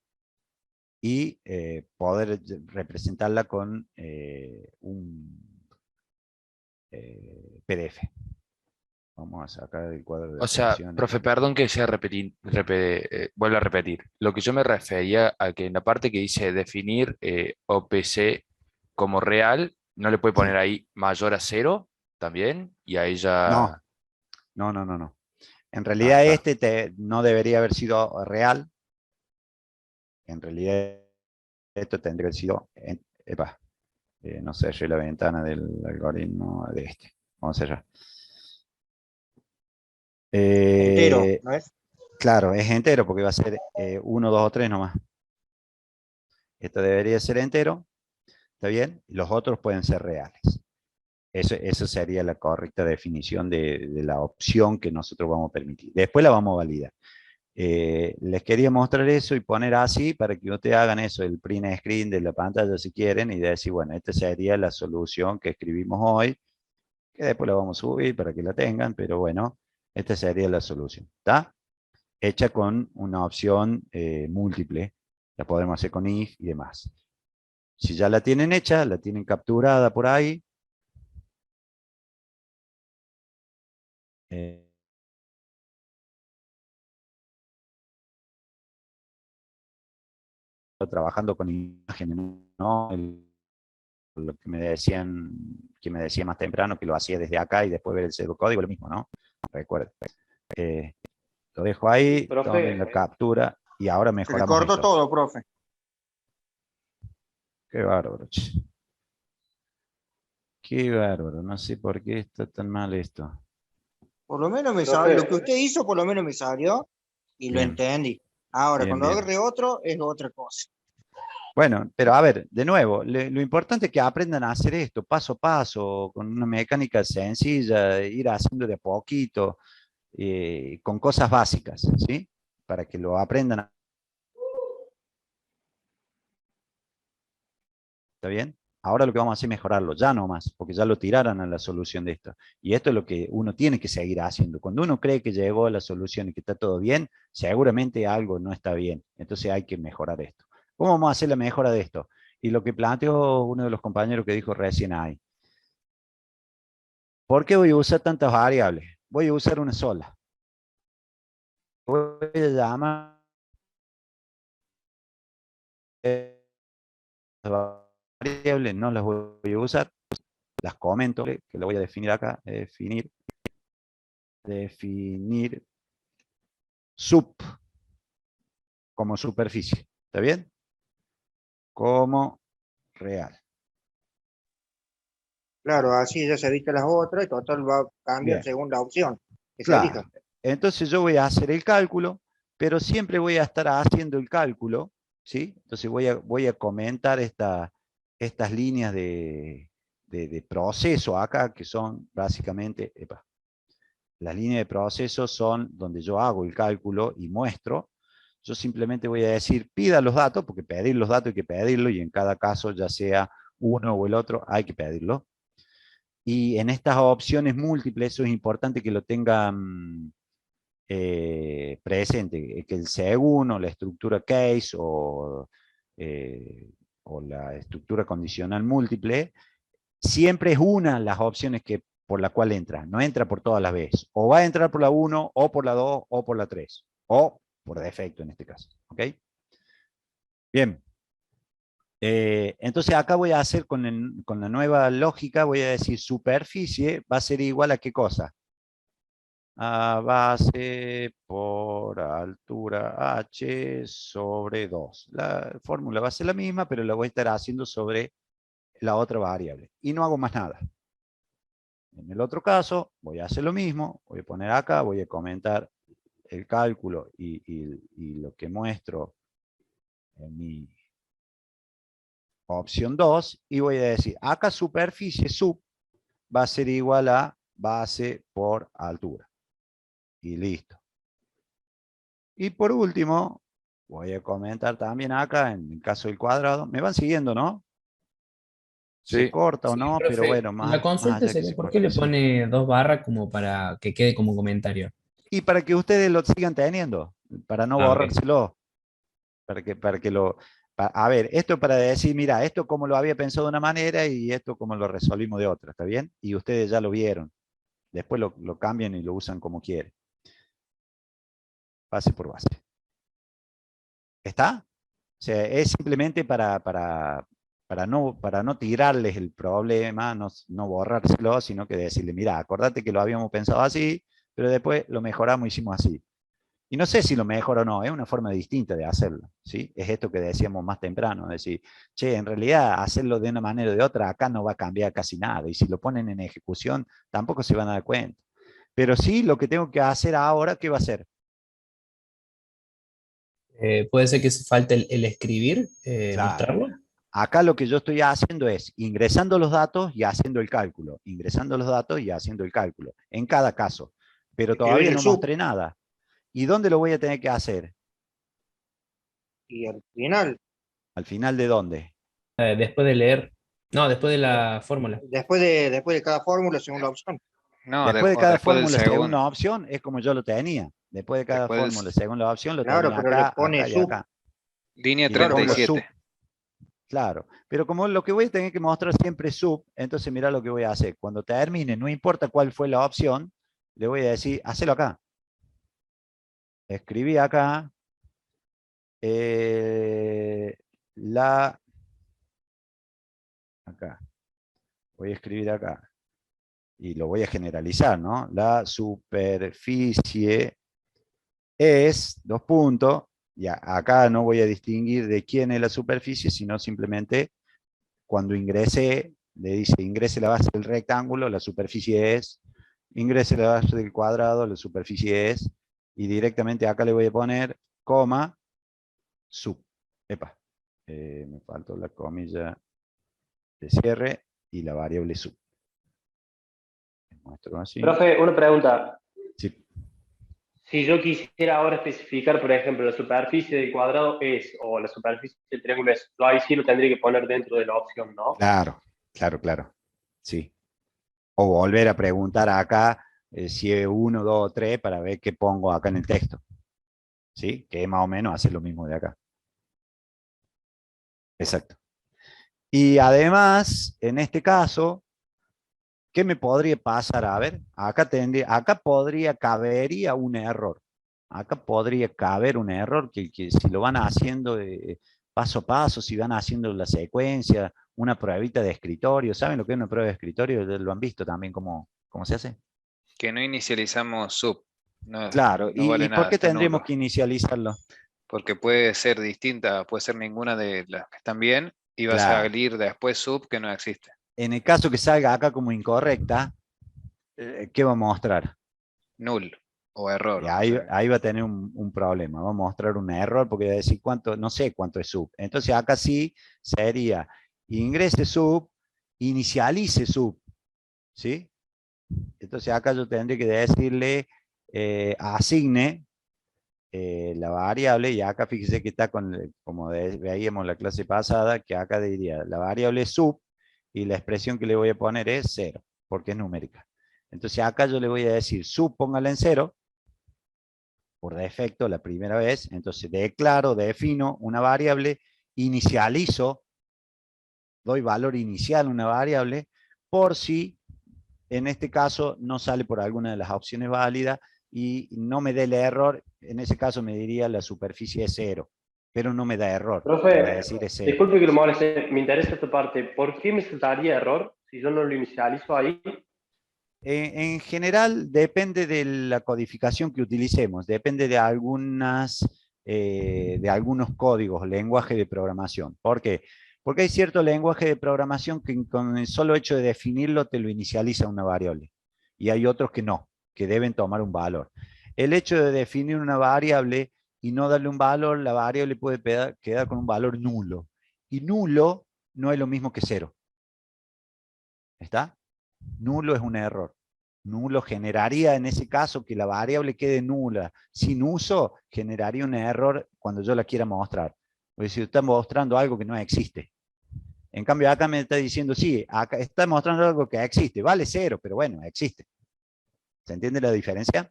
y poder representarla con un PDF. Vamos a sacar el cuadro de O sea, opciones. profe, perdón que sea vuelvo a repetir. Lo que yo me refería a que en la parte que dice definir OPC como real, ¿no le puede poner ahí mayor a 0 también? Y ahí ya... No. En realidad no debería haber sido real. En realidad esto tendría que haber sido... no cerré la ventana del algoritmo de este. Vamos a cerrar. Entero, ¿no es? Claro, es entero porque va a ser 1, 2 o 3 nomás. Esto debería ser entero, ¿está bien? Los otros pueden ser reales. Eso sería la correcta definición de la opción que nosotros vamos a permitir. Después la vamos a validar. Les quería mostrar eso y poner así para que ustedes hagan eso, el print screen de la pantalla si quieren, y decir, bueno, esta sería la solución que escribimos hoy, que después la vamos a subir para que la tengan, pero bueno, esta sería la solución, ¿está? Hecha con una opción múltiple, la podemos hacer con if y demás. Si ya la tienen hecha, la tienen capturada por ahí, trabajando con imágenes, ¿no? Lo que me decía más temprano, que lo hacía desde acá y después ver el pseudocódigo, lo mismo, ¿no? Recuerden. Lo dejo ahí, Profe, tomen la captura y ahora Se le mejoramos cortó esto. todo, profe. Qué bárbaro, che. Qué bárbaro, no sé por qué está tan mal esto. Por lo menos me Profe. salió, lo que usted hizo por lo menos me salió y lo Bien. entendí. Ahora, Bien, cuando bien. agarre otro, es otra cosa. Bueno, pero a ver, de nuevo, lo importante es que aprendan a hacer esto paso a paso, con una mecánica sencilla, ir haciendo de a poquito, con cosas básicas, ¿sí? Para que lo aprendan. ¿Está bien? Ahora lo que vamos a hacer es mejorarlo, ya no más, porque ya lo tiraron a la solución de esto. Y esto es lo que uno tiene que seguir haciendo. Cuando uno cree que llegó a la solución y que está todo bien, seguramente algo no está bien. Entonces hay que mejorar esto. ¿Cómo vamos a hacer la mejora de esto? Y lo que planteó uno de los compañeros que dijo recién ahí. ¿Por qué voy a usar tantas variables? Voy a usar una sola. Voy a llamar variables, no las voy a usar, las comento, que lo voy a definir acá, definir sub como superficie, ¿está bien? Como real. Claro, así ya se evita las otras y total va a cambiar Bien. según la opción que se Claro. elija. Entonces yo voy a hacer el cálculo, pero siempre voy a estar haciendo el cálculo, ¿sí? Entonces voy a comentar estas líneas de proceso acá, que son básicamente, las líneas de proceso son donde yo hago el cálculo y muestro. Yo simplemente voy a decir, pida los datos, porque pedir los datos hay que pedirlo, y en cada caso, ya sea uno o el otro, hay que pedirlo. Y en estas opciones múltiples, eso es importante que lo tengan presente, que el según o la estructura case o la estructura condicional múltiple, siempre es una de las opciones por la cual entra, no entra por todas las veces. O va a entrar por la 1, o por la 2, o por la 3, o por defecto en este caso. ¿Ok? Bien. Entonces acá voy a hacer con la nueva lógica, voy a decir superficie va a ser igual a ¿qué cosa? A base por altura h sobre 2. La fórmula va a ser la misma, pero la voy a estar haciendo sobre la otra variable. Y no hago más nada. En el otro caso, voy a hacer lo mismo. Voy a poner acá, voy a comentar el cálculo y lo que muestro en mi opción 2. Y voy a decir, acá superficie sub va a ser igual a base por altura. Y listo. Y por último, voy a comentar también acá, en el caso del cuadrado. ¿Me van siguiendo, no? Se Sí. corta o no, pero Profe, bueno, la más consulta allá que sería, se ¿por qué corte. le Sí. pone 2 barras como para que quede como comentario? Y para que ustedes lo sigan teniendo, para no Ah, ok. borrárselo. A ver, esto para decir, mira, esto como lo había pensado de una manera y esto como lo resolvimos de otra, ¿está bien? Y ustedes ya lo vieron. Después lo cambian y lo usan como quieren. Base por base. ¿Está? O sea, es simplemente para no tirarles el problema, no borrárselo, sino que decirle, mira, acordate que lo habíamos pensado así, pero después lo mejoramos y hicimos así. Y no sé si lo mejor o no, es una forma distinta de hacerlo, ¿sí? Es esto que decíamos más temprano, decir, che, en realidad hacerlo de una manera o de otra, acá no va a cambiar casi nada, y si lo ponen en ejecución, tampoco se van a dar cuenta. Pero sí, lo que tengo que hacer ahora, ¿qué va a hacer? Puede ser que se falte el escribir, Claro. mostrarlo. Acá lo que yo estoy haciendo es ingresando los datos y haciendo el cálculo, ingresando los datos y haciendo el cálculo, en cada caso. Pero Escribir todavía el no sub. mostré nada. ¿Y dónde lo voy a tener que hacer? Y al final, ¿Al final de dónde? Después de leer. No, después de la fórmula. después de cada fórmula, según la opción. No, Después de cada después del fórmula según segundo. la opción, es como yo lo tenía. Después de cada Después del fórmula según la opción, lo Claro, tenía pero le acá, pone acá y sub. acá. línea Y le pongo sub. 37. Claro, pero como lo que voy a tener que mostrar siempre es sub, entonces mira lo que voy a hacer. Cuando termine, no importa cuál fue la opción, le voy a decir, hacelo acá. Escribí acá acá. Voy a escribir acá. Y lo voy a generalizar, ¿no? La superficie es, dos puntos, y acá no voy a distinguir de quién es la superficie, sino simplemente cuando ingrese, le dice ingrese la base del rectángulo, la superficie es, ingrese la base del cuadrado, la superficie es, y directamente acá le voy a poner coma, sub. Epa, me faltó la comilla de cierre y la variable sub. Muestro así. Profe, una pregunta. Sí. Si yo quisiera ahora especificar, por ejemplo, la superficie del cuadrado es, o la superficie del triángulo es, yo ahí sí lo tendría que poner dentro de la opción, ¿no? Claro, claro, claro. Sí. O volver a preguntar acá si es 1, 2 o 3 para ver qué pongo acá en el texto. ¿Sí? Que más o menos hace lo mismo de acá. Exacto. Y además, en este caso, ¿qué me podría pasar? A ver, acá cabería un error. Acá podría caber un error que si lo van haciendo paso a paso, si van haciendo la secuencia, una pruebita de escritorio. ¿Saben lo que es una prueba de escritorio? Lo han visto también cómo se hace. Que no inicializamos sub. No, Claro, no vale ¿y por nada, qué está tendríamos nulo. que inicializarlo? Porque puede ser distinta, puede ser ninguna de las que están bien y va a Claro. salir después sub que no existe. En el caso que salga acá como incorrecta, ¿qué va a mostrar? Null o error. Y No ahí, sé. ahí va a tener un problema, va a mostrar un error porque va a decir cuánto, no sé cuánto es sub. Entonces acá sí sería ingrese sub, inicialice sub, ¿sí? Entonces acá yo tendría que decirle asigne la variable, y acá fíjese que está como veíamos en la clase pasada, que acá diría la variable sub y la expresión que le voy a poner es 0, porque es numérica. Entonces acá yo le voy a decir sub, póngala en 0, por defecto la primera vez. Entonces declaro, defino una variable, inicializo, doy valor inicial a una variable, por si en este caso no sale por alguna de las opciones válidas y no me dé el error. En ese caso me diría la superficie es 0, pero no me da error. Profe, Va a decir es 0. disculpe que lo moleste, me interesa esta parte. ¿Por qué me saltaría error si yo no lo inicializo ahí? En general depende de la codificación que utilicemos, depende de algunos códigos, lenguaje de programación. ¿Por qué? Porque hay cierto lenguaje de programación que con el solo hecho de definirlo te lo inicializa una variable. Y hay otros que no, que deben tomar un valor. El hecho de definir una variable y no darle un valor, la variable puede quedar con un valor nulo. Y nulo no es lo mismo que 0. ¿Está? Nulo es un error. Nulo generaría en ese caso que la variable quede nula. Sin uso generaría un error cuando yo la quiera mostrar. Porque si está mostrando algo que no existe. En cambio acá me está diciendo, sí, acá está mostrando algo que existe. Vale 0, pero bueno, existe. ¿Se entiende la diferencia?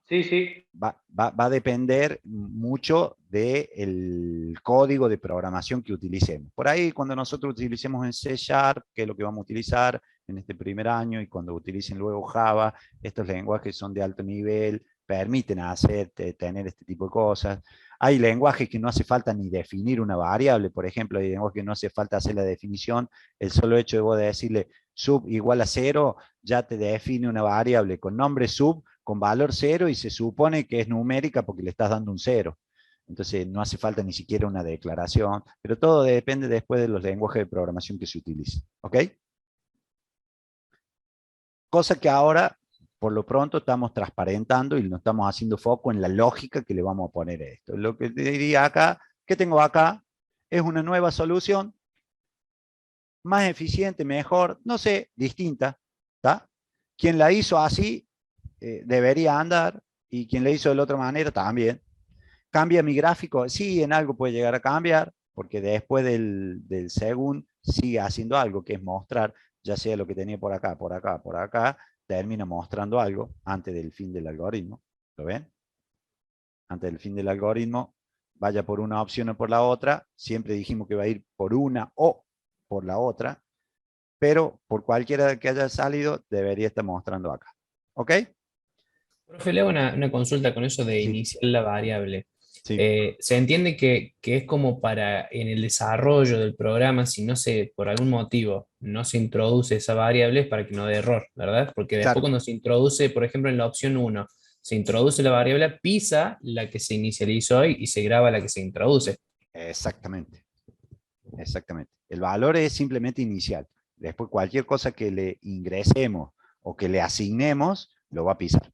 Sí, sí. Va a depender mucho del código de programación que utilicemos. Por ahí, cuando nosotros utilicemos en C#, que es lo que vamos a utilizar en este primer año, y cuando utilicen luego Java, estos lenguajes son de alto nivel, permiten tener este tipo de cosas. Hay lenguajes que no hace falta ni definir una variable, por ejemplo, hay lenguajes que no hace falta hacer la definición, el solo hecho de vos decirle sub igual a 0, ya te define una variable con nombre sub, con valor 0, y se supone que es numérica porque le estás dando un 0. Entonces no hace falta ni siquiera una declaración, pero todo depende después de los lenguajes de programación que se utilicen. ¿Ok? Cosa que ahora, por lo pronto, estamos transparentando y no estamos haciendo foco en la lógica que le vamos a poner a esto. Lo que te diría acá, ¿qué tengo acá? Es una nueva solución, más eficiente, mejor, no sé, distinta. ¿Está? Quien la hizo así, debería andar, y quien la hizo de la otra manera también. ¿Cambia mi gráfico? Sí, en algo puede llegar a cambiar, porque después del según sigue haciendo algo, que es mostrar, ya sea lo que tenía por acá, por acá, por acá, termina mostrando algo antes del fin del algoritmo. ¿Lo ven? Antes del fin del algoritmo, vaya por una opción o por la otra. Siempre dijimos que va a ir por una o por la otra, pero por cualquiera que haya salido, debería estar mostrando acá. ¿Ok? Profe, le hago una consulta con eso de iniciar la variable. Sí. Se entiende que es como para en el desarrollo del programa, si no se, por algún motivo, no se introduce esa variable, es para que no dé error, ¿verdad? Porque después cuando se introduce, por ejemplo, en la opción 1, se introduce la variable, pisa la que se inicializó y se graba la que se introduce. Exactamente. Exactamente. El valor es simplemente inicial. Después cualquier cosa que le ingresemos o que le asignemos, lo va a pisar.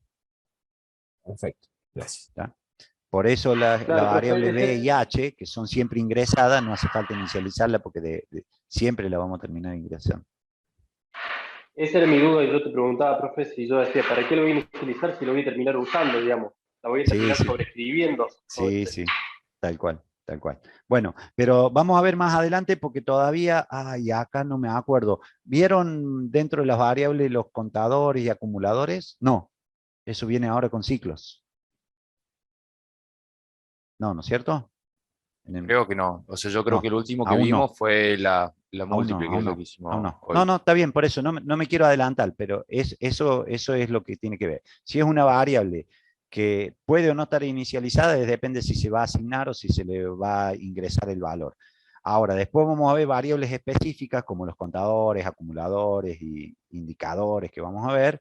Perfecto, gracias. ¿Ya? Por eso la Claro, variable profe, B y H, que son siempre ingresadas, no hace falta inicializarla porque siempre la vamos a terminar ingresando. Esa era mi duda y yo te preguntaba, profe, si yo decía, ¿para qué lo voy a inicializar si lo voy a terminar usando, digamos? La voy a terminar sobreescribiendo. Sí, sí, tal cual, tal cual. Bueno, pero vamos a ver más adelante porque todavía, acá no me acuerdo. ¿Vieron dentro de las variables los contadores y acumuladores? No, eso viene ahora con ciclos. No, ¿no es cierto? Creo que no. O sea, yo creo No, que el último que aún no. vimos fue la múltiple, que es Aún lo no, que hicimos aún no. hoy. No, está bien, por eso no me quiero adelantar, pero eso es lo que tiene que ver. Si es una variable que puede o no estar inicializada, depende si se va a asignar o si se le va a ingresar el valor. Ahora, después vamos a ver variables específicas como los contadores, acumuladores y indicadores que vamos a ver,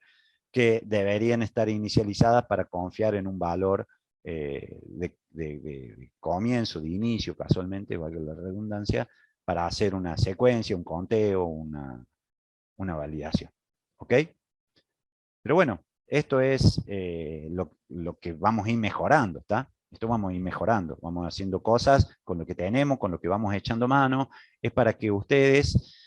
que deberían estar inicializadas para confiar en un valor de comienzo, de inicio, casualmente, valga la redundancia, para hacer una secuencia, un conteo, una validación. ¿Ok? Pero bueno, esto es lo que vamos a ir mejorando, ¿está? Esto vamos a ir mejorando, vamos haciendo cosas con lo que tenemos, con lo que vamos echando mano, es para que ustedes,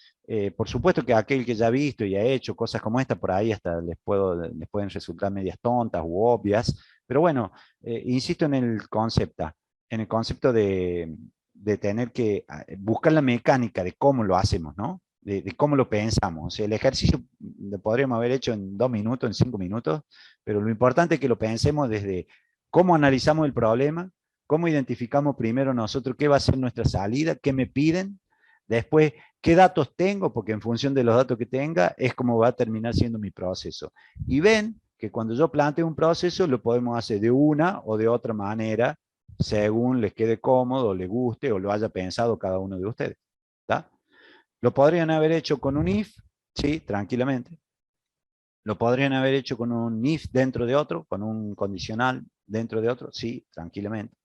por supuesto que aquel que ya ha visto y ha hecho cosas como esta, por ahí hasta les pueden resultar medias tontas u obvias, pero bueno, insisto en el concepto de tener que buscar la mecánica de cómo lo hacemos, ¿no? De cómo lo pensamos. O sea, el ejercicio lo podríamos haber hecho en 2 minutos, en 5 minutos, pero lo importante es que lo pensemos desde cómo analizamos el problema, cómo identificamos primero nosotros qué va a ser nuestra salida, qué me piden, después qué datos tengo, porque en función de los datos que tenga es como va a terminar siendo mi proceso. Y ven que cuando yo planteo un proceso lo podemos hacer de una o de otra manera, según les quede cómodo, les guste o lo haya pensado cada uno de ustedes. ¿Está? Lo podrían haber hecho con un if, sí, tranquilamente. Lo podrían haber hecho con un if dentro de otro, con un condicional dentro de otro, sí, tranquilamente.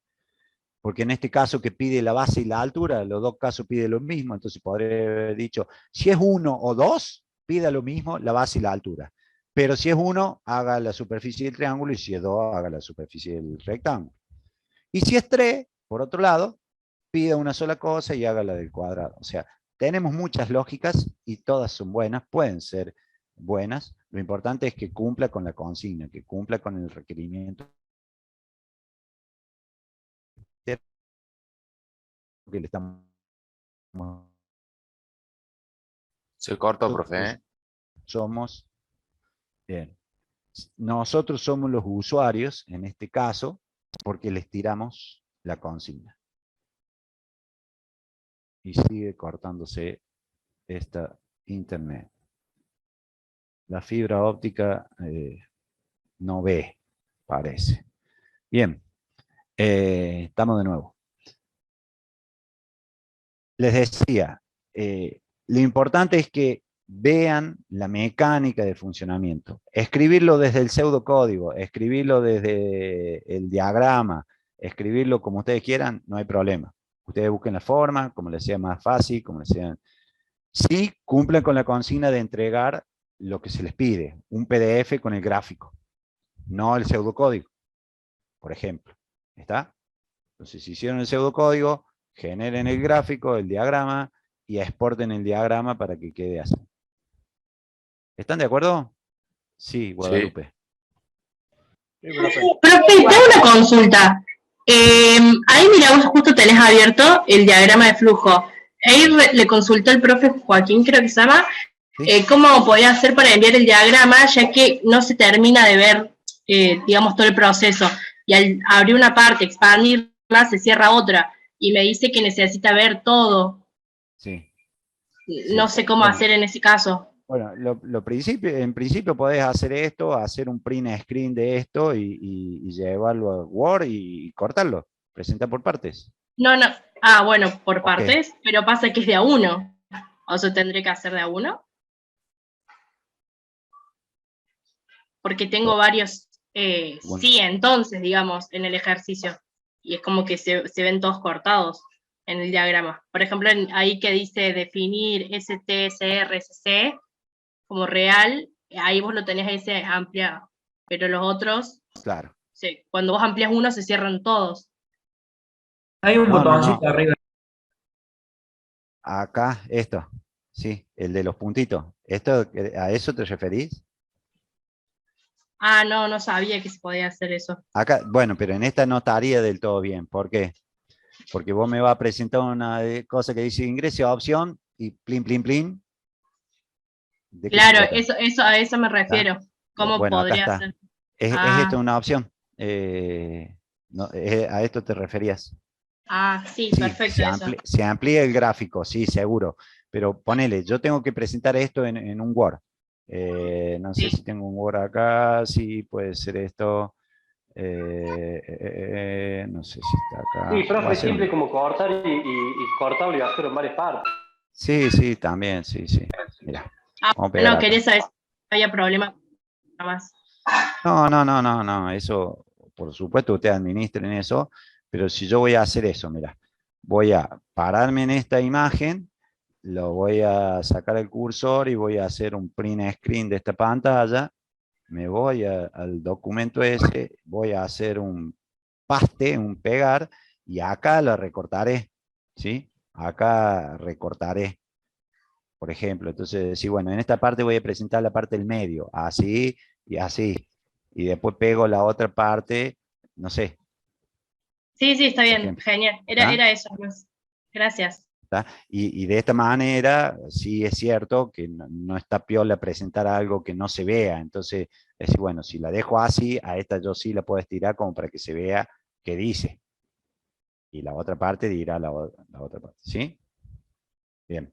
Porque en este caso que pide la base y la altura, los dos casos pide lo mismo, entonces podría haber dicho, si es 1 o 2, pida lo mismo la base y la altura. Pero si es 1, haga la superficie del triángulo, y si es 2, haga la superficie del rectángulo. Y si es 3, por otro lado, pida una sola cosa y haga la del cuadrado. O sea, tenemos muchas lógicas y todas son buenas, pueden ser buenas. Lo importante es que cumpla con la consigna, que cumpla con el requerimiento que le estamos. Se cortó, profe. Somos, bien, nosotros somos los usuarios, en este caso, porque les tiramos la consigna. Y sigue cortándose esta internet. La fibra óptica no ve, parece. Bien, estamos de nuevo. Les decía, lo importante es que vean la mecánica de funcionamiento. Escribirlo desde el pseudocódigo, escribirlo desde el diagrama, escribirlo como ustedes quieran, no hay problema. Ustedes busquen la forma, como les sea más fácil, como les sea. Sí, cumplen con la consigna de entregar lo que se les pide, un PDF con el gráfico, no el pseudocódigo, por ejemplo. ¿Está? Entonces, si hicieron el pseudocódigo, generen el gráfico, el diagrama, y exporten el diagrama para que quede así. ¿Están de acuerdo? Sí, Guadalupe. Profe, tengo una consulta. Ahí mira, vos justo tenés abierto el diagrama de flujo. Ahí le consultó el profe Joaquín, creo que se llama, cómo podía hacer para enviar el diagrama, ya que no se termina de ver, digamos, todo el proceso. Y al abrir una parte, expandirla, se cierra otra. Y me dice que necesita ver todo. Sí. No sé cómo hacer en ese caso. Bueno, en principio podés hacer esto, hacer un print screen de esto y llevarlo a Word y cortarlo, presentar por partes. No. Ah, bueno, por partes, pero pasa que es de a uno. O sea, ¿tendré que hacer de a uno? Porque tengo varios, Bueno. sí, entonces, digamos, en el ejercicio. Y es como que se ven todos cortados en el diagrama. Por ejemplo, ahí que dice definir STSRSC como real, ahí vos lo tenés ese ampliado. Pero los otros, claro. Sí, cuando vos amplias uno se cierran todos. Hay un botoncito arriba. Acá, esto. Sí, el de los puntitos. ¿A eso te referís? Ah, no sabía que se podía hacer eso. Acá, bueno, pero en esta no estaría del todo bien. ¿Por qué? Porque vos me vas a presentar una cosa que dice ingrese a opción y plin, plin, plin. Claro, a eso me refiero. ¿Cómo bueno, podría acá está. ser? ¿Es esto una opción? ¿A esto te referías? Sí, Sí, perfecto. se amplía el gráfico, sí, seguro. Pero ponele, yo tengo que presentar esto en un Word. No sé si tengo un Word acá, sí, puede ser esto. No sé si está acá. Sí, profe, siempre como cortar y cortarlo y hacerlo en varias partes. Sí, también, sí. Mira, vamos a pegar acá. Quería saber si había problema más. No, eso, por supuesto, ustedes administren eso, pero si yo voy a hacer eso, mira, voy a pararme en esta imagen, lo voy a sacar el cursor y voy a hacer un print screen de esta pantalla, me voy al documento ese, voy a hacer un paste, un pegar, y acá lo recortaré, ¿sí? Acá recortaré, por ejemplo. Entonces, sí, bueno, en esta parte voy a presentar la parte del medio, así y así. Y después pego la otra parte, no sé. Sí, está bien, genial. Era eso. Gracias. ¿tá? Y de esta manera, sí es cierto que no está piola presentar algo que no se vea. Entonces, es decir, bueno, si la dejo así, a esta yo sí la puedo estirar como para que se vea qué dice. Y la otra parte dirá la otra parte, ¿sí? Bien.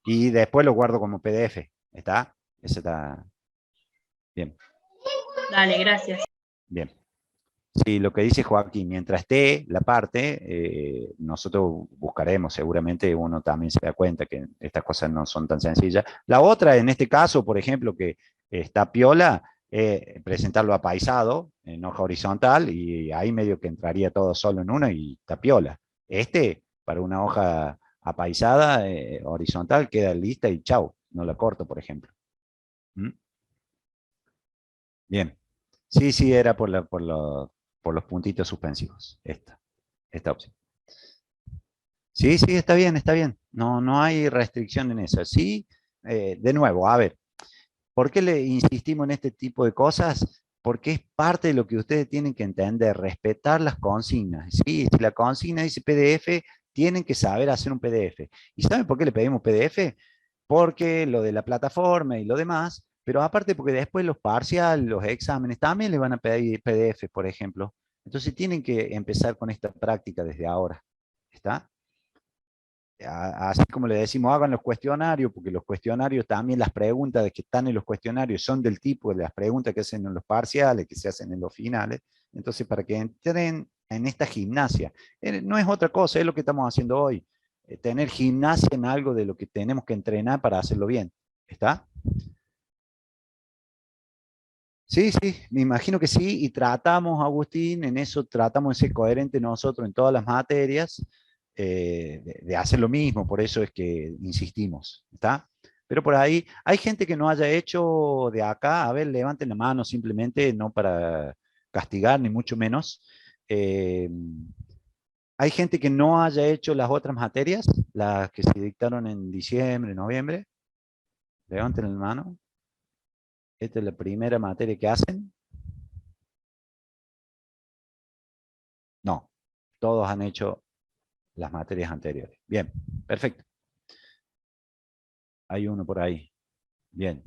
Y después lo guardo como PDF. ¿Está? Ese está... Bien. Dale, gracias. Bien. Sí, lo que dice Joaquín, mientras esté la parte, nosotros buscaremos, seguramente uno también se da cuenta que estas cosas no son tan sencillas. La otra, en este caso, por ejemplo, que está piola, presentarlo apaisado, en hoja horizontal, y ahí medio que entraría todo solo en una y está piola. Para una hoja apaisada, horizontal, queda lista y chau, no la corto, por ejemplo. ¿Mm? Bien. Sí, sí, era por los puntitos suspensivos, esta opción. Sí, sí, está bien, está bien. No hay restricción en eso. Sí, de nuevo, a ver, ¿por qué le insistimos en este tipo de cosas? Porque es parte de lo que ustedes tienen que entender, respetar las consignas. Sí, si la consigna dice PDF, tienen que saber hacer un PDF. ¿Y saben por qué le pedimos PDF? Porque lo de la plataforma y lo demás, pero aparte porque después los parciales, los exámenes, también le van a pedir PDF, por ejemplo. Entonces tienen que empezar con esta práctica desde ahora. ¿Está? Así como le decimos, hagan los cuestionarios, porque los cuestionarios también, las preguntas que están en los cuestionarios son del tipo de las preguntas que hacen en los parciales, que se hacen en los finales. Entonces, para que entren en esta gimnasia, no es otra cosa, es lo que estamos haciendo hoy. Tener gimnasia en algo de lo que tenemos que entrenar para hacerlo bien. ¿Está? Sí, sí, me imagino que sí, y tratamos, Agustín, en eso tratamos de ser coherentes nosotros en todas las materias, de hacer lo mismo, por eso es que insistimos, ¿está? Pero por ahí, hay gente que no haya hecho de acá, a ver, levanten la mano simplemente, no para castigar, ni mucho menos. Hay gente que no haya hecho las otras materias, las que se dictaron en diciembre, noviembre. Levanten la mano. Esta es la primera materia que hacen. No, todos han hecho las materias anteriores. Bien, perfecto. Hay uno por ahí. Bien.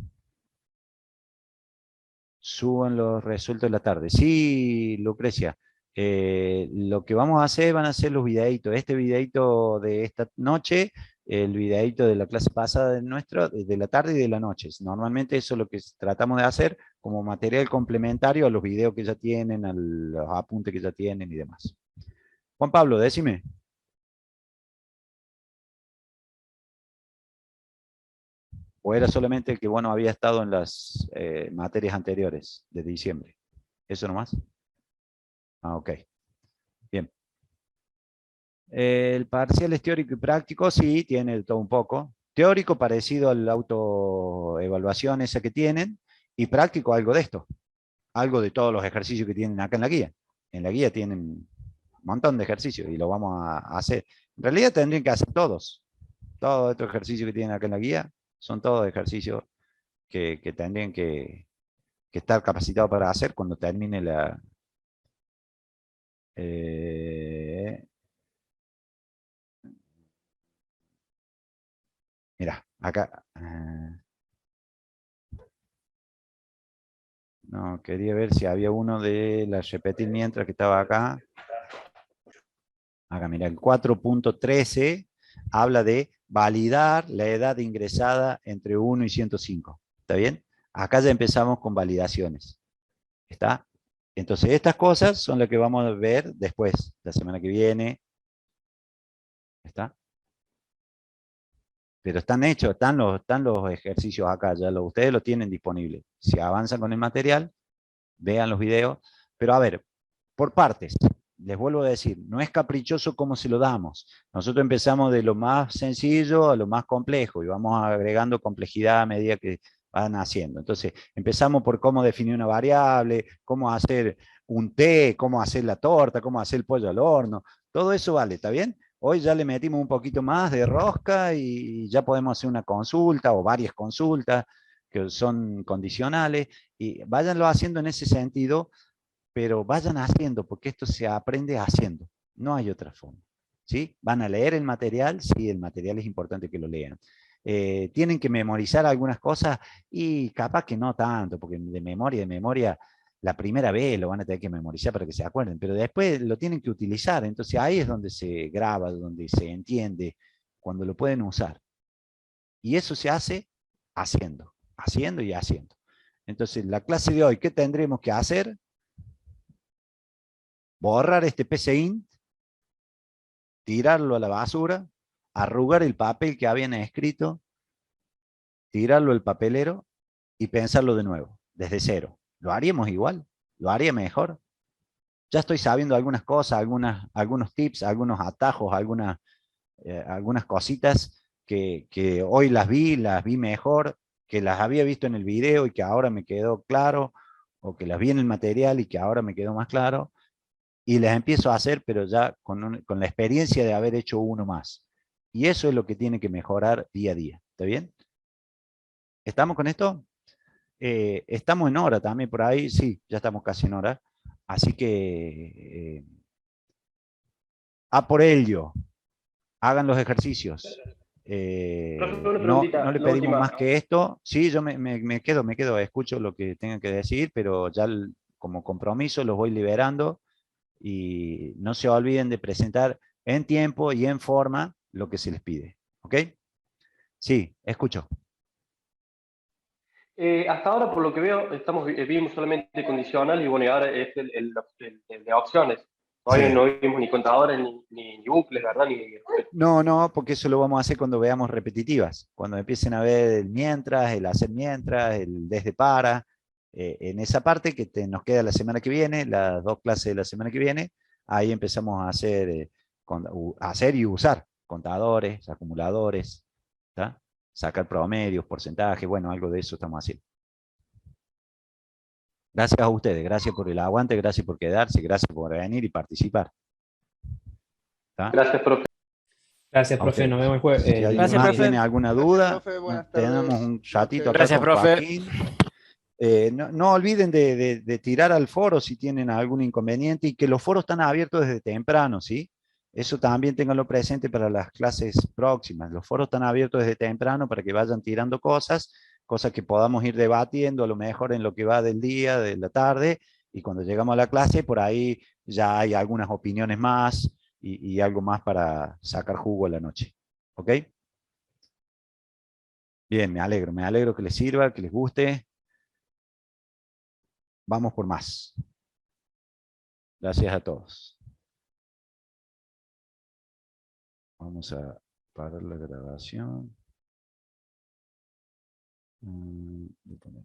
Suban los resultados de la tarde. Sí, Lucrecia. Lo que vamos a hacer, van a ser los videitos. Este videito de esta noche, el videito de la clase pasada de la tarde y de la noche. Normalmente eso es lo que tratamos de hacer como material complementario a los videos que ya tienen, a los apuntes que ya tienen y demás. Juan Pablo, decime. ¿O era solamente el que, bueno, había estado en las materias anteriores de diciembre? ¿Eso nomás? Ah, ok. Bien. El parcial es teórico y práctico, sí, tiene todo un poco. Teórico parecido a la autoevaluación esa que tienen, y práctico algo de esto. Algo de todos los ejercicios que tienen acá en la guía. En la guía tienen un montón de ejercicios y lo vamos a hacer. En realidad tendrían que hacer todos. Todos estos ejercicios que tienen acá en la guía son todos ejercicios que tendrían que estar capacitados para hacer cuando termine la... mira, acá... no, quería ver si había uno de la repetir mientras que estaba acá. Acá, mira, el 4.13 habla de validar la edad ingresada entre 1 y 105. ¿Está bien? Acá ya empezamos con validaciones. ¿Está? Entonces, estas cosas son las que vamos a ver después, la semana que viene. ¿Está? Pero están hechos, están los ejercicios acá, ya ustedes lo tienen disponible. Si avanzan con el material, vean los videos. Pero a ver, por partes, les vuelvo a decir, no es caprichoso cómo se lo damos. Nosotros empezamos de lo más sencillo a lo más complejo y vamos agregando complejidad a medida que van haciendo. Entonces, empezamos por cómo definir una variable, cómo hacer un té, cómo hacer la torta, cómo hacer el pollo al horno. Todo eso vale, ¿está bien? Hoy ya le metimos un poquito más de rosca y ya podemos hacer una consulta o varias consultas que son condicionales y váyanlo haciendo en ese sentido, pero vayan haciendo porque esto se aprende haciendo, no hay otra forma. ¿sí? ¿Van a leer el material? Sí, el material es importante que lo lean. ¿Tienen que memorizar algunas cosas? Y capaz que no tanto, porque de memoria, la primera vez lo van a tener que memorizar para que se acuerden, pero después lo tienen que utilizar, entonces ahí es donde se graba, donde se entiende, cuando lo pueden usar. Y eso se hace haciendo, haciendo y haciendo. Entonces, la clase de hoy, ¿qué tendremos que hacer? Borrar este PCInt, tirarlo a la basura, arrugar el papel que habían escrito, tirarlo al papelero y pensarlo de nuevo, desde cero. ¿Lo haríamos igual? ¿Lo haría mejor? Ya estoy sabiendo algunas cosas, algunos tips, algunos atajos, algunas cositas que hoy las vi mejor, que las había visto en el video y que ahora me quedó claro, o que las vi en el material y que ahora me quedó más claro, y las empiezo a hacer, pero ya con la experiencia de haber hecho uno más. Y eso es lo que tiene que mejorar día a día. ¿Está bien? ¿Estamos con esto? Estamos en hora también por ahí, sí, ya estamos casi en hora. Así que, a por ello, hagan los ejercicios. Una No preguntita, le la pedimos última. más que esto. Sí, yo me quedo, escucho lo que tengan que decir, pero ya como compromiso los voy liberando y no se olviden de presentar en tiempo y en forma lo que se les pide. ¿Ok? Sí, escucho. Hasta ahora, por lo que veo, vimos solamente condicional y bueno, y ahora es el de opciones. Todavía Sí. no vimos ni contadores, ni bucles, ¿verdad? No, porque eso lo vamos a hacer cuando veamos repetitivas, cuando empiecen a ver el mientras, el hacer mientras, el desde para, en esa parte que nos queda la semana que viene, las 2 clases de la semana que viene, ahí empezamos a hacer, hacer y usar contadores, acumuladores, ¿tá? Sacar promedios, porcentajes, bueno, algo de eso estamos haciendo. Gracias a ustedes, gracias por el aguante, gracias por quedarse, gracias por venir y participar. ¿Tá? Gracias, profe. Gracias, A profe. ustedes. Nos vemos el jueves. Si alguien Gracias, más profe. tiene alguna duda, profe. Buenas tenemos tardes. un ratito acá Gracias, con profe. Joaquín. No olviden de tirar al foro si tienen algún inconveniente y que los foros están abiertos desde temprano, ¿sí? Eso también ténganlo presente para las clases próximas. Los foros están abiertos desde temprano para que vayan tirando cosas que podamos ir debatiendo a lo mejor en lo que va del día, de la tarde, y cuando llegamos a la clase, por ahí ya hay algunas opiniones más y algo más para sacar jugo a la noche. ¿Ok? Bien, me alegro que les sirva, que les guste. Vamos por más. Gracias a todos. Vamos a parar la grabación. Voy a poner